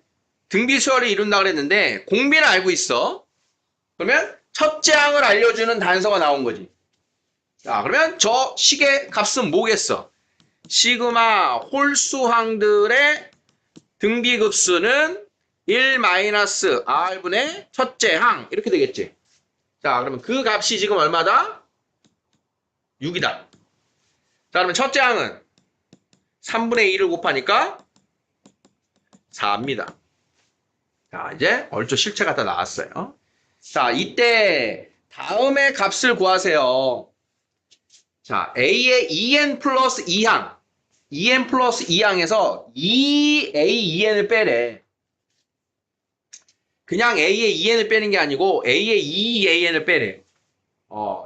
등비수열을 이룬다 그랬는데 공비는 알고 있어. 그러면 첫째 항을 알려주는 단서가 나온 거지. 자, 그러면 저 식의 값은 뭐겠어? 시그마 홀수항들의 등비급수는 1-r분의 첫째 항 이렇게 되겠지. 자, 그러면 그 값이 지금 얼마다? 6이다. 자, 그러면 첫째 항은 3분의 2를 곱하니까 4입니다. 자, 이제 얼추 실체가 다 나왔어요. 자, 이때 다음의 값을 구하세요. 자, A의 2n 플러스 2항. 2n 플러스 2항에서 2A2n을 빼래. 그냥 A의 2n을 빼는 게 아니고 A의 2AN을 빼래.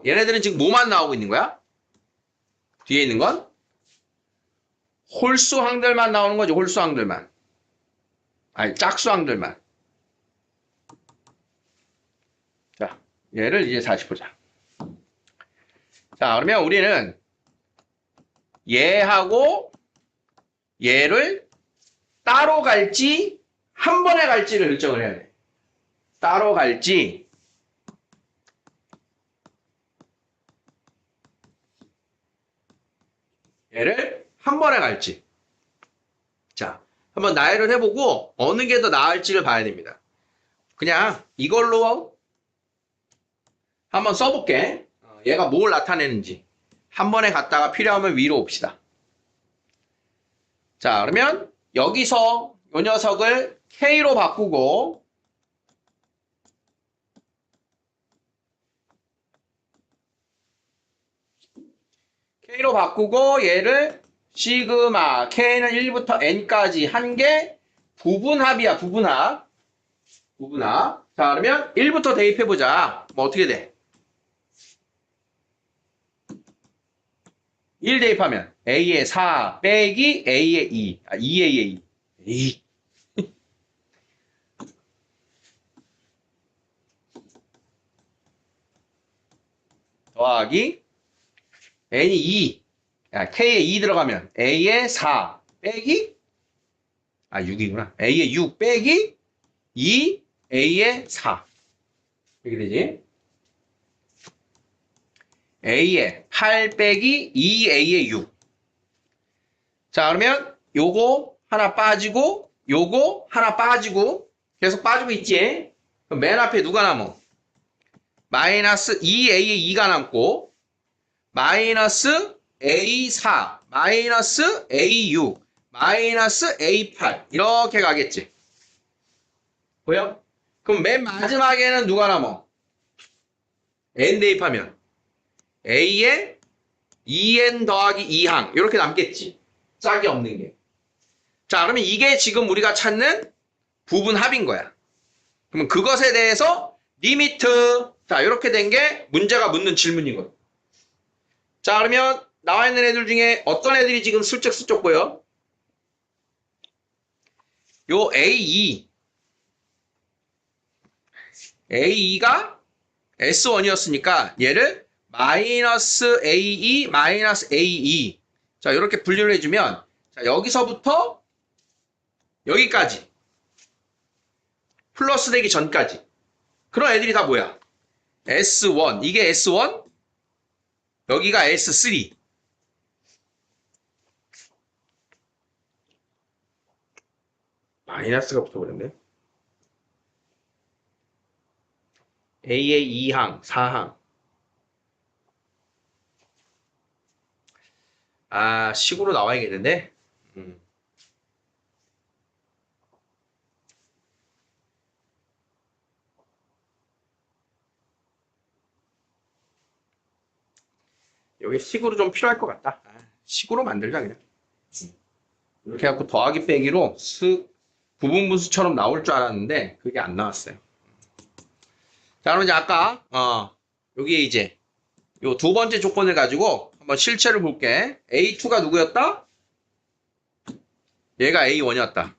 얘네들은 지금 뭐만 나오고 있는 거야? 뒤에 있는 건? 홀수항들만 나오는 거지, 홀수항들만. 아니, 짝수항들만. 자, 얘를 이제 다시 보자. 자, 그러면 우리는 얘하고 얘를 따로 갈지 한 번에 갈지를 결정을 해야 돼. 따로 갈지 얘를 한 번에 갈지. 자, 한번 나열을 해보고 어느 게 더 나을지를 봐야 됩니다. 그냥 이걸로 한번 써볼게. 얘가 뭘 나타내는지. 한 번에 갔다가 필요하면 위로 옵시다. 자, 그러면 여기서 이 녀석을 K로 바꾸고 K로 바꾸고 얘를 시그마 K는 1부터 N까지 한 개 부분합이야. 부분합. 부분합. 자, 그러면 1부터 대입해보자. 뭐 어떻게 돼? 1 대입하면 A의 4 빼기 A의 2. 2A의 2. 더하기 N이 2. K에 2 들어가면 A의 4 빼기 6이구나. A의 6 빼기 2 A의 4. 이렇게 되지? A의 8 빼기 2A의 6. 자, 그러면 요거 하나 빠지고 요거 하나 빠지고 계속 빠지고 있지? 그럼 맨 앞에 누가 남어? 마이너스 2A의 2가 남고 마이너스 A4 마이너스 A6 마이너스 A8 이렇게 가겠지. 보여? 그럼 맨 마지막에는 누가 남어? N 대입하면 A에 2N 더하기 2항 이렇게 남겠지. 짝이 없는 게. 자, 그러면 이게 지금 우리가 찾는 부분합인 거야. 그러면 그것에 대해서 리미트. 자, 이렇게 된 게 문제가 묻는 질문이거든. 자, 그러면 나와 있는 애들 중에 어떤 애들이 지금 슬쩍슬쩍 보여? 요 A2가 S1이었으니까 얘를 마이너스 A2 마이너스 A2 자, 이렇게 분류를 해주면 자, 여기서부터 여기까지 플러스 되기 전까지 그런 애들이 다 뭐야? S1 이게 S1 여기가 S3 마이너스가 붙어버렸네. A의 2항 4항 식으로 나와야겠는데 여기 식으로 좀 필요할 것 같다. 식으로 만들자 그냥. 이렇게 해갖고 더하기 빼기로 부분분수처럼 나올 줄 알았는데 그게 안 나왔어요. 자, 그럼 이제 아까 여기에 이제 요 두 번째 조건을 가지고 한번 실체를 볼게. A2가 누구였다? 얘가 A1이었다.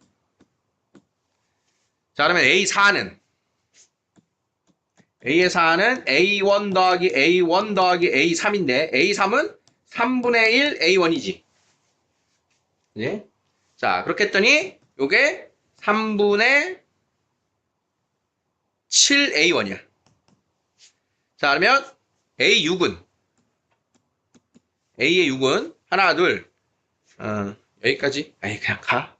자, 그러면 A4는 A의 4는 A1 더하기 A1 더하기 A3인데 A3은 3분의 1 A1이지. 예? 자, 그렇게 했더니 요게 3분의 7 A1이야. 자, 그러면 A6은 A의 6은 하나, 둘, 여기까지. 그냥 가.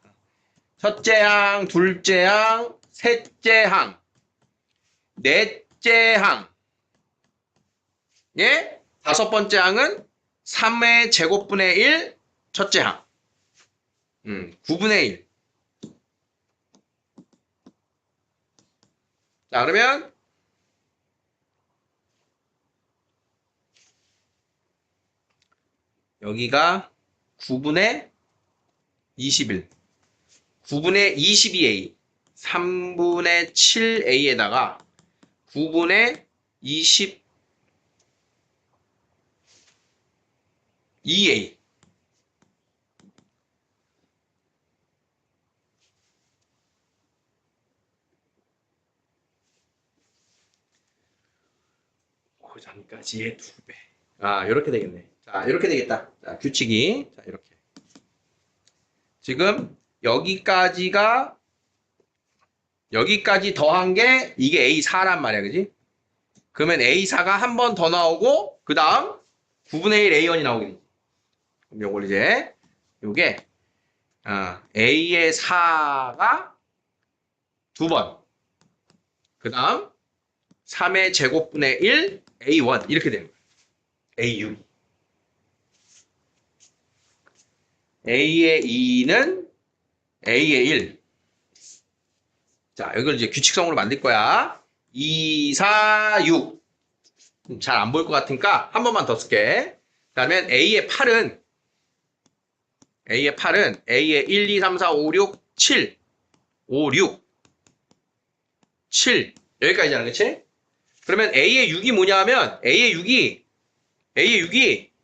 첫째 항, 둘째 항, 셋째 항, 넷째 항, 예? 다섯 번째 항은 3의 제곱분의 1 첫째 항. 9분의 1. 자, 그러면 여기가 9분의 21. 9분의 22a. 3분의 7a에다가 9분의 22a. 고전까지의 2배. 아, 이렇게 되겠네. 자, 이렇게 되겠다. 자, 규칙이. 자, 이렇게. 지금 여기까지 더한 게 이게 A4란 말이야. 그지? 그러면 A4가 한 번 더 나오고 그 다음 9분의 1 A1이 나오게 되지. 그럼 요걸 이제 요게 A의 4가 두 번. 그 다음 3의 제곱분의 1 A1 이렇게 되는 거야. A6. A의 2는 A의 1. 자, 이걸 이제 규칙성으로 만들 거야. 2, 4, 6. 잘 안 보일 것 같으니까 한 번만 더 쓸게. 그러면 A의 8은 A의 1, 2, 3, 4, 5, 6, 7. 5, 6. 7. 여기까지잖아. 그치? 그러면 A의 6이 뭐냐면 A의 6이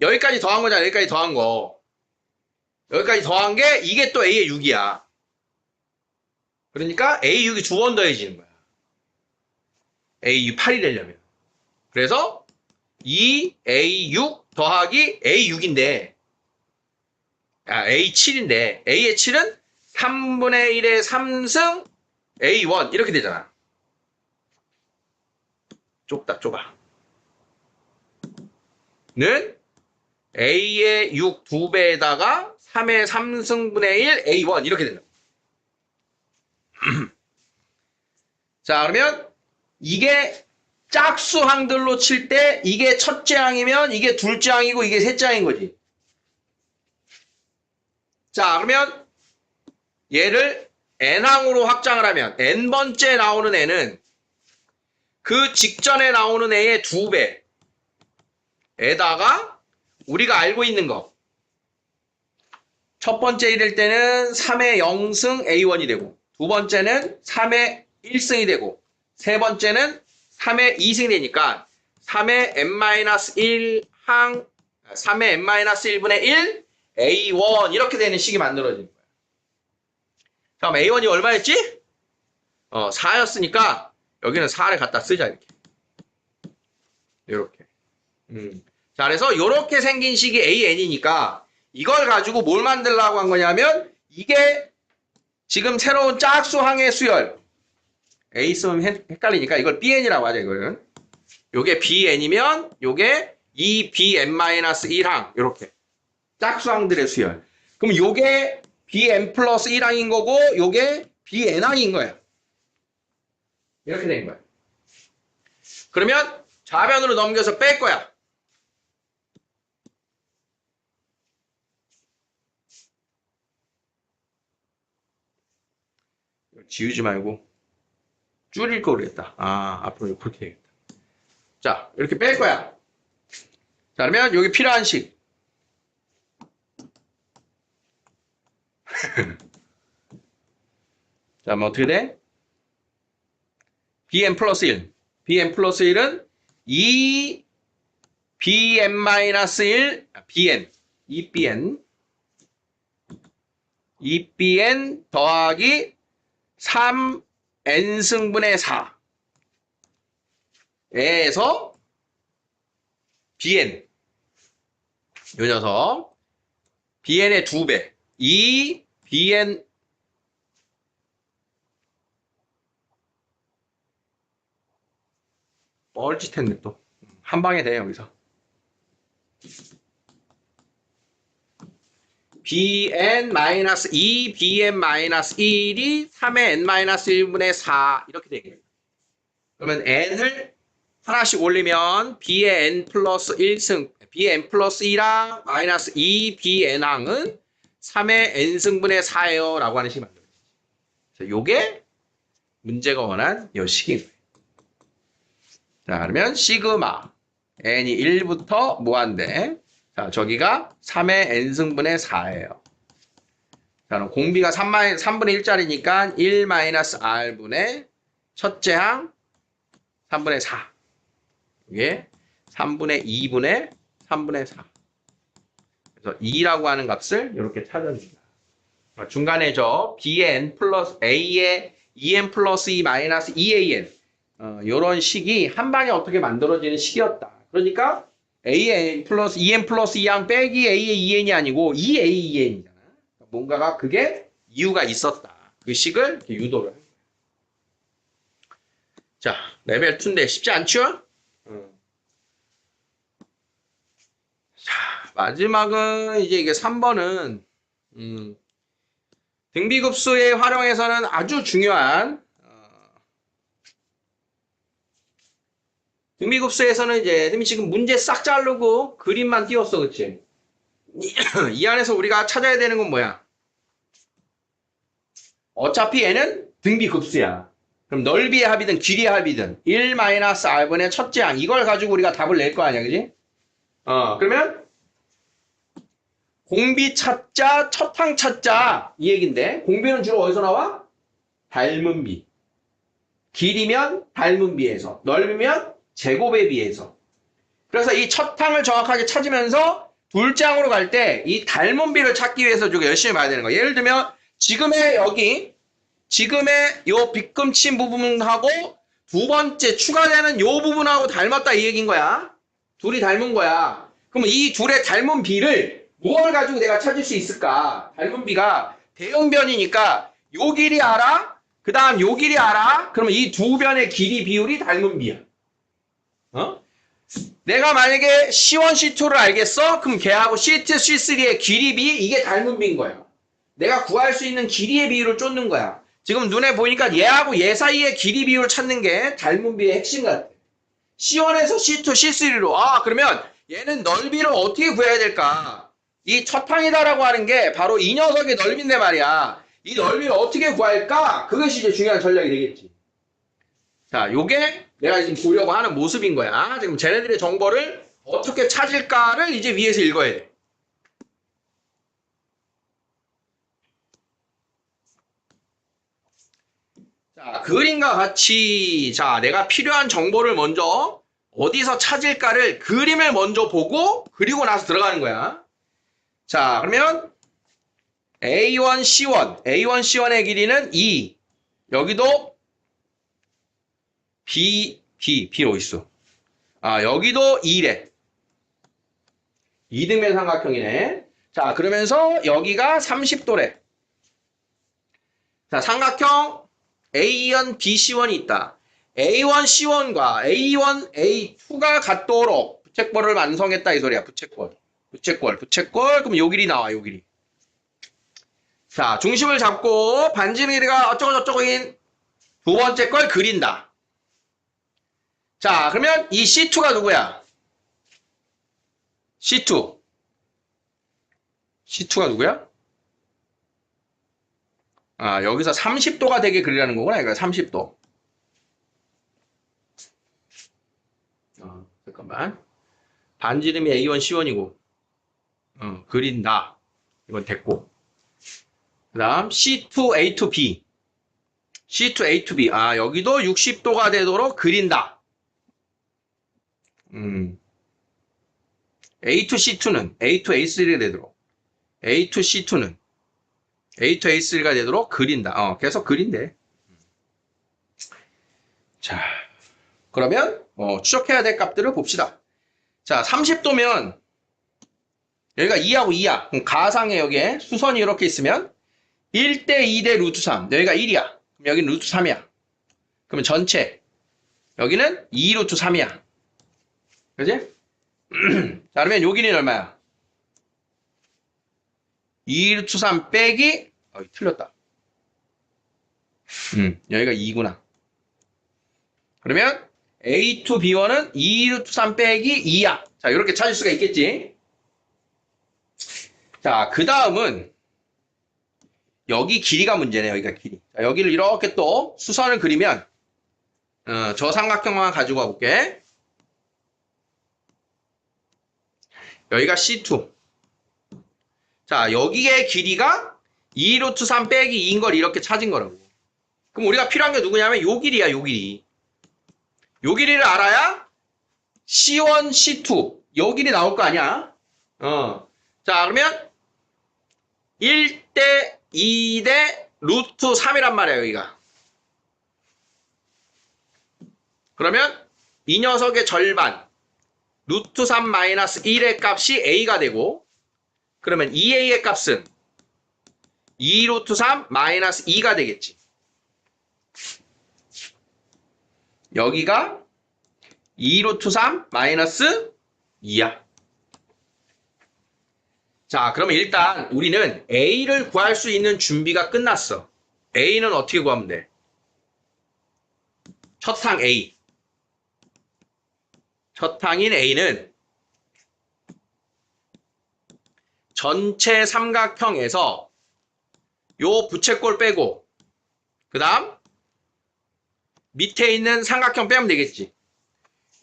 여기까지 더한 거잖아. 여기까지 더한 거. 여기까지 더한 게 이게 또 A의 6이야. 그러니까 A6이 두 번 더해지는 거야. A6 8이 되려면. 그래서 2A6 더하기 A6인데 A7인데 A의 7은 3분의 1의 3승 A1 이렇게 되잖아. 좁아. 는 A의 6 2배에다가 3의 3승분의 1 A1 이렇게 된다. 자, 그러면 이게 짝수항들로 칠 때 이게 첫째 항이면 이게 둘째 항이고 이게 셋째 항인 거지. 자, 그러면 얘를 n항으로 확장을 하면 n번째 나오는 애는 그 직전에 나오는 애의 2배에다가 우리가 알고 있는 거. 첫 번째 이럴 때는 3의 0승 A1이 되고 두 번째는 3의 1승이 되고 세 번째는 3의 2승이 되니까 3의 n-1 항 3의 n-1분의 1 A1 이렇게 되는 식이 만들어지는 거야. 그럼 A1이 얼마였지? 4였으니까 여기는 4를 갖다 쓰자 이렇게. 이렇게. 자, 그래서 이렇게 생긴 식이 AN이니까 이걸 가지고 뭘 만들려고 한 거냐면 이게 지금 새로운 짝수항의 수열. A 쓰면 헷갈리니까 이걸 BN이라고 하자, 이거는. 요게 BN이면 요게 2BN-1항. 요렇게. 짝수항들의 수열. 그럼 요게 BN 플러스 1항인 거고 요게 BN항인 거야. 이렇게 된 거야. 그러면 좌변으로 넘겨서 뺄 거야. 지우지 말고 줄일 걸 그랬다. 앞으로 그렇게 되겠다. 자, 이렇게 뺄 거야. 자, 그러면 여기 필요한 식. 자, 뭐 어떻게 돼? bn 플러스 1. bn 플러스 1은 2 bn-1 bn 2bn 더하기 3n승분의 4에서 bn 요 녀석 bn의 2배 2 bn 뻘짓했네 또 한 방에 돼 여기서 bn-2 bn-1이 3의 n-1분의 4 이렇게 되겠네. 그러면 n을 하나씩 올리면 b의 n 플러스 1승, b의 n 플러스 1항 마이너스 2 bn항은 3의 n승분의 4예요 라고 하는 식이 만들어요. 요게 문제가 원한 요 식인 거예요. 자, 그러면 시그마 n이 1부터 무한대. 자, 저기가 3의 n승분의 4예요. 자, 그럼 공비가 3분의 1짜리니까 1 마이너스 r분의 첫째 항 3분의 4. 이게 3분의 2분의 3분의 4. 그래서 2라고 하는 값을 이렇게 찾아줍니다. 중간에 저 b의 n 플러스 a의 2n 플러스 2 마이너스 2an 요런 식이 한 방에 어떻게 만들어지는 식이었다. 그러니까 a의 n 플러스 2n 플러스 2항 빼기 a의 2n이 아니고 2a 2n이잖아. 뭔가가 그게 이유가 있었다. 그 식을 이렇게 유도를 합니다. 자, 레벨 2인데 쉽지 않죠? 자, 마지막은 이제 이게 3번은 등비급수의 활용에서는 아주 중요한 등비급수에서는 이제 선생님 지금 문제 싹 자르고 그림만 띄웠어, 그치? 이 안에서 우리가 찾아야 되는 건 뭐야? 어차피 얘는 등비급수야. 그럼 넓이의 합이든 길이의 합이든 1-r분의 첫째 항 이걸 가지고 우리가 답을 낼 거 아니야, 그지? 그러면 공비 찾자, 첫항 찾자 이 얘긴데 공비는 주로 어디서 나와? 닮은 비. 길이면 닮은 비에서, 넓이면 제곱에 비해서. 그래서 이 첫항을 정확하게 찾으면서 둘째 항으로 갈 때 이 닮은 비를 찾기 위해서 좀 열심히 봐야 되는 거야. 예를 들면 지금의 요 빗금친 부분하고 두 번째 추가되는 요 부분하고 닮았다 이 얘기인 거야. 둘이 닮은 거야. 그러면 이 둘의 닮은 비를 뭘 가지고 내가 찾을 수 있을까? 닮은 비가 대형변이니까 요 길이 알아? 그 다음 요 길이 알아? 그러면 이 두 변의 길이 비율이 닮은 비야. 내가 만약에 C1, C2를 알겠어? 그럼 걔하고 C2, C3의 길이 비 이게 닮은 비인 거야. 내가 구할 수 있는 길이의 비율을 쫓는 거야. 지금 눈에 보니까 얘하고 얘 사이의 길이 비율을 찾는 게 닮은 비의 핵심 같아. C1에서 C2, C3로. 그러면 얘는 넓이를 어떻게 구해야 될까? 이 첫항이다라고 하는 게 바로 이 녀석의 넓이인데 말이야. 이 넓이를 어떻게 구할까? 그것이 이제 중요한 전략이 되겠지. 자, 요게 내가 지금 보려고 하는 모습인 거야. 지금 쟤네들의 정보를 어떻게 찾을까를 이제 위에서 읽어야 돼. 자, 그림과 같이, 자, 내가 필요한 정보를 먼저 어디서 찾을까를 그림을 먼저 보고, 그리고 나서 들어가는 거야. 자, 그러면 A1, C1. A1, C1의 길이는 2. 여기도 B로 있어. 여기도 2래. 2등변 삼각형이네. 자, 그러면서 여기가 30도래. 자, 삼각형 A1, BC1이 있다. A1, C1과 A1, A2가 같도록 부채꼴을 완성했다 이 소리야. 부채꼴. 그럼 요 길이 나와, 요 길이. 자, 중심을 잡고 반지름 길이가 어쩌고저쩌고인 두 번째 걸 그린다. 자, 그러면 이 C2가 누구야? C2가 누구야? 여기서 30도가 되게 그리라는 거구나. 그러니까 30도. 잠깐만. 반지름이 A1, C1이고. 그린다. 이건 됐고. 그 다음 C2, A2, B. C2, A2, B. 여기도 60도가 되도록 그린다. A2, C2는 A2, A3가 되도록. A2, C2는 A2, A3가 되도록 그린다. 계속 그린대. 자, 그러면 추적해야 될 값들을 봅시다. 자, 30도면 여기가 2하고 2야. 그럼 가상에 여기에 수선이 이렇게 있으면 1대 2대 루트 3. 여기가 1이야. 그럼 여기는 루트 3이야. 그러면 전체 여기는 2 루트 3이야. 그지? 자, 그러면 여기는 얼마야? 2 루트 3 빼기 틀렸다. 여기가 2구나. 그러면 A2, B1은 2 루트 3 빼기 2야. 자, 이렇게 찾을 수가 있겠지. 자, 그 다음은 여기 길이가 문제네. 여기가 길이. 자, 여기를 이렇게 또 수선을 그리면 저 삼각형만 가지고 와볼게. 여기가 C2. 자, 여기의 길이가 2 루트 3 빼기 2인 걸 이렇게 찾은 거라고. 그럼 우리가 필요한 게 누구냐면 요 길이야, 요 길이. 요 길이를 알아야 C1, C2 요 길이 나올 거 아니야. 자, 그러면 1대 2대 루트 3이란 말이야, 여기가. 그러면 이 녀석의 절반 루트 3 마이너스 1의 값이 A가 되고, 그러면 2A의 값은 2 루트 3 마이너스 2가 되겠지. 여기가 2 루트 3 마이너스 2야. 자, 그러면 일단 우리는 A를 구할 수 있는 준비가 끝났어. A는 어떻게 구하면 돼? 첫 항 A. 첫 항인 A는 전체 삼각형에서 요 부채꼴 빼고 그 다음 밑에 있는 삼각형 빼면 되겠지.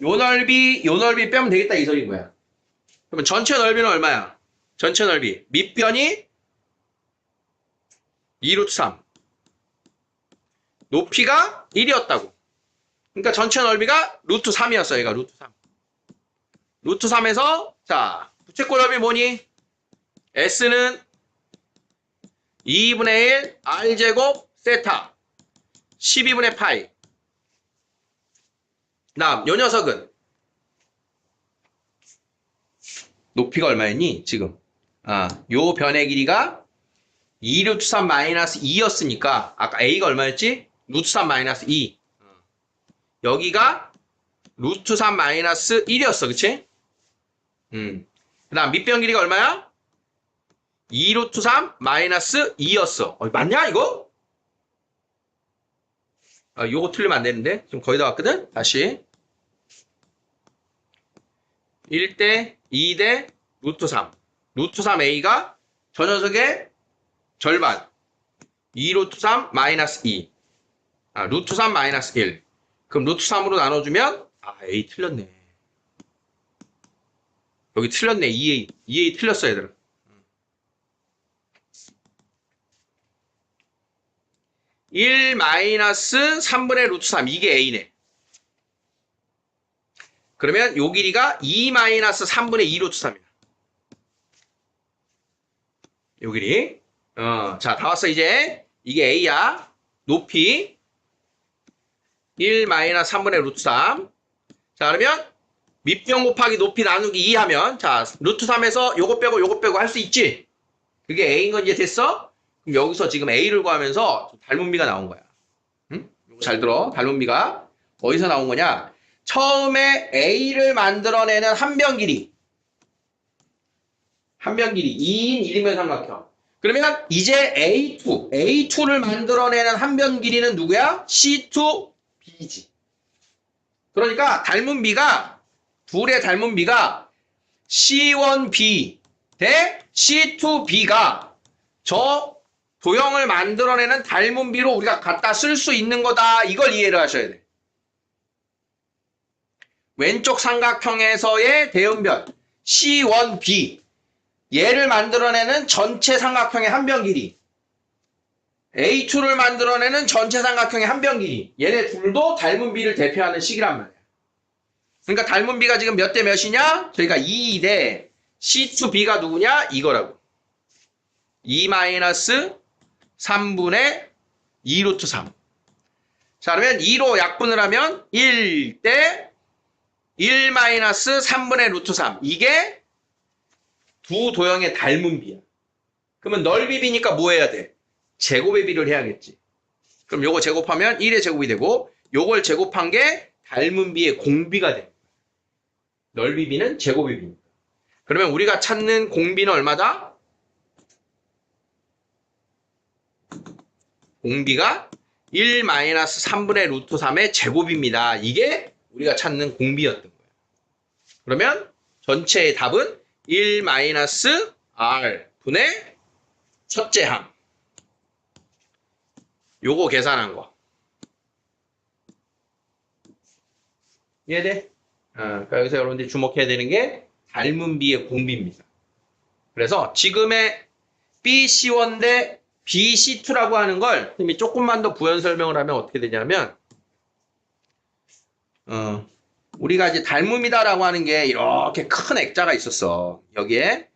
요 넓이 빼면 되겠다 이 소리인 거야. 그러면 전체 넓이는 얼마야? 전체 넓이 밑변이 2 루트 3 높이가 1이었다고. 그러니까 전체 넓이가 루트 3이었어. 얘가 루트 3. 루트 3에서 자 부채꼴 넓이 뭐니? S는 2분의 1 R제곱 세타 12분의 파이. 다음 요 녀석은 높이가 얼마였니? 지금 요 변의 길이가 2 루트 3 마이너스 2였으니까 아까 A가 얼마였지? 루트 3 마이너스 2. 여기가 루트 3 마이너스 1이었어. 그치? 그 다음 밑변 길이가 얼마야? 2 루트 3 마이너스 2였어. 맞냐 이거? 요거 틀리면 안 되는데. 지금 거의 다 왔거든? 다시. 1대 2대 루트 3. 루트 3A가 저 녀석의 절반. 2 루트 3 마이너스 2. 루트 3 마이너스 1. 그럼 루트 3으로 나눠주면 A 틀렸네. 여기 틀렸네. 2A 틀렸어 얘들아. 1 마이너스 3분의 루트 3 이게 A네. 그러면 요 길이가 2 마이너스 3분의 2 루트 3이야. 요 길이. 자, 다 왔어 이제. 이게 A야. 높이 1 마이너스 3분의 루트 3. 자, 그러면 밑변 곱하기 높이 나누기 2 하면 자, 루트 3에서 요거 빼고 할 수 있지? 그게 A인 건 이제 됐어? 그럼 여기서 지금 A를 구하면서 닮은비가 나온 거야. 응? 요거 잘 들어. 닮은비가 어디서 나온 거냐? 처음에 A를 만들어내는 한변 길이. 한변 길이 2인 1인면 삼각형. 그러면 이제 A2를 만들어내는 한변 길이는 누구야? C2B지. 그러니까 둘의 닮은 비가 C1B 대 C2B가 저 도형을 만들어내는 닮은 비로 우리가 갖다 쓸 수 있는 거다. 이걸 이해를 하셔야 돼. 왼쪽 삼각형에서의 대응변 C1B 얘를 만들어내는 전체 삼각형의 한변 길이 A2를 만들어내는 전체 삼각형의 한변 길이 얘네 둘도 닮은 비를 대표하는 식이란 말이야. 그러니까 닮은 비가 지금 몇 대 몇이냐? 저희가 2 대 C2B가 누구냐? 이거라고. 2 마이너스 3분의 2 루트 3. 자, 그러면 2로 약분을 하면 1 대 1 마이너스 3분의 루트 3. 이게 두 도형의 닮은 비야. 그러면 넓이 비니까 뭐 해야 돼? 제곱의 비를 해야겠지. 그럼 요거 제곱하면 1의 제곱이 되고 요걸 제곱한 게 닮은 비의 공비가 돼. 넓이 비는 제곱의 비니까. 그러면 우리가 찾는 공비는 얼마다? 공비가 1 마이너스 3분의 루트 3의 제곱입니다. 이게 우리가 찾는 공비였던 거예요. 그러면 전체의 답은 1-R 분의 첫째 항. 요거 계산한 거. 이해돼? 그러니까 여기서 여러분들이 주목해야 되는 게 닮은 비의 공비입니다. 그래서 지금의 BC1 대 BC2라고 하는 걸 선생님이 조금만 더 부연 설명을 하면 어떻게 되냐면 우리가 이제 닮음이다라고 하는 게 이렇게 큰 액자가 있었어. 여기에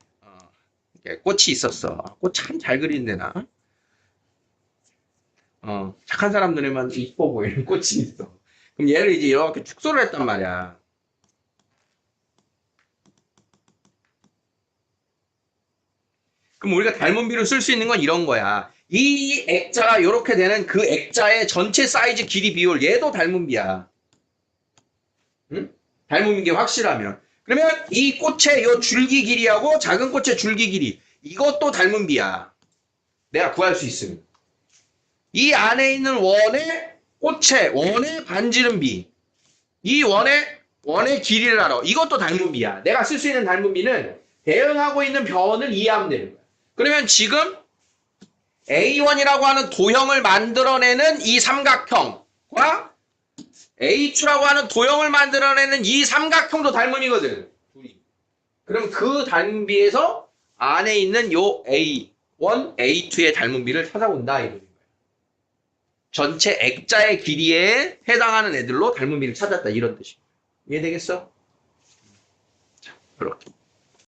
이렇게 꽃이 있었어. 꽃 참 잘 그리는데 나. 착한 사람 눈에만 이뻐 보이는 꽃이 있어. 그럼 얘를 이제 이렇게 축소를 했단 말이야. 그럼 우리가 닮은 비를 쓸 수 있는 건 이런 거야. 이 액자가 이렇게 되는 그 액자의 전체 사이즈 길이 비율, 얘도 닮은 비야. 응? 닮은 게 확실하면. 그러면 이 꽃의 요 줄기 길이하고 작은 꽃의 줄기 길이, 이것도 닮은 비야. 내가 구할 수 있으면. 이 안에 있는 원의 반지름 비. 이 원의 길이를 알아. 이것도 닮은 비야. 내가 쓸 수 있는 닮은 비는 대응하고 있는 변을 이해하면 되는 거야. 그러면 지금 A1이라고 하는 도형을 만들어내는 이 삼각형과 A2라고 하는 도형을 만들어내는 이 삼각형도 닮음이거든. 둘이. 그럼 그 닮음비에서 안에 있는 요 A1, A2의 닮음비를 찾아본다. 이거예요. 전체 액자의 길이에 해당하는 애들로 닮음비를 찾았다. 이런 뜻이에요. 이해되겠어? 자, 그렇게.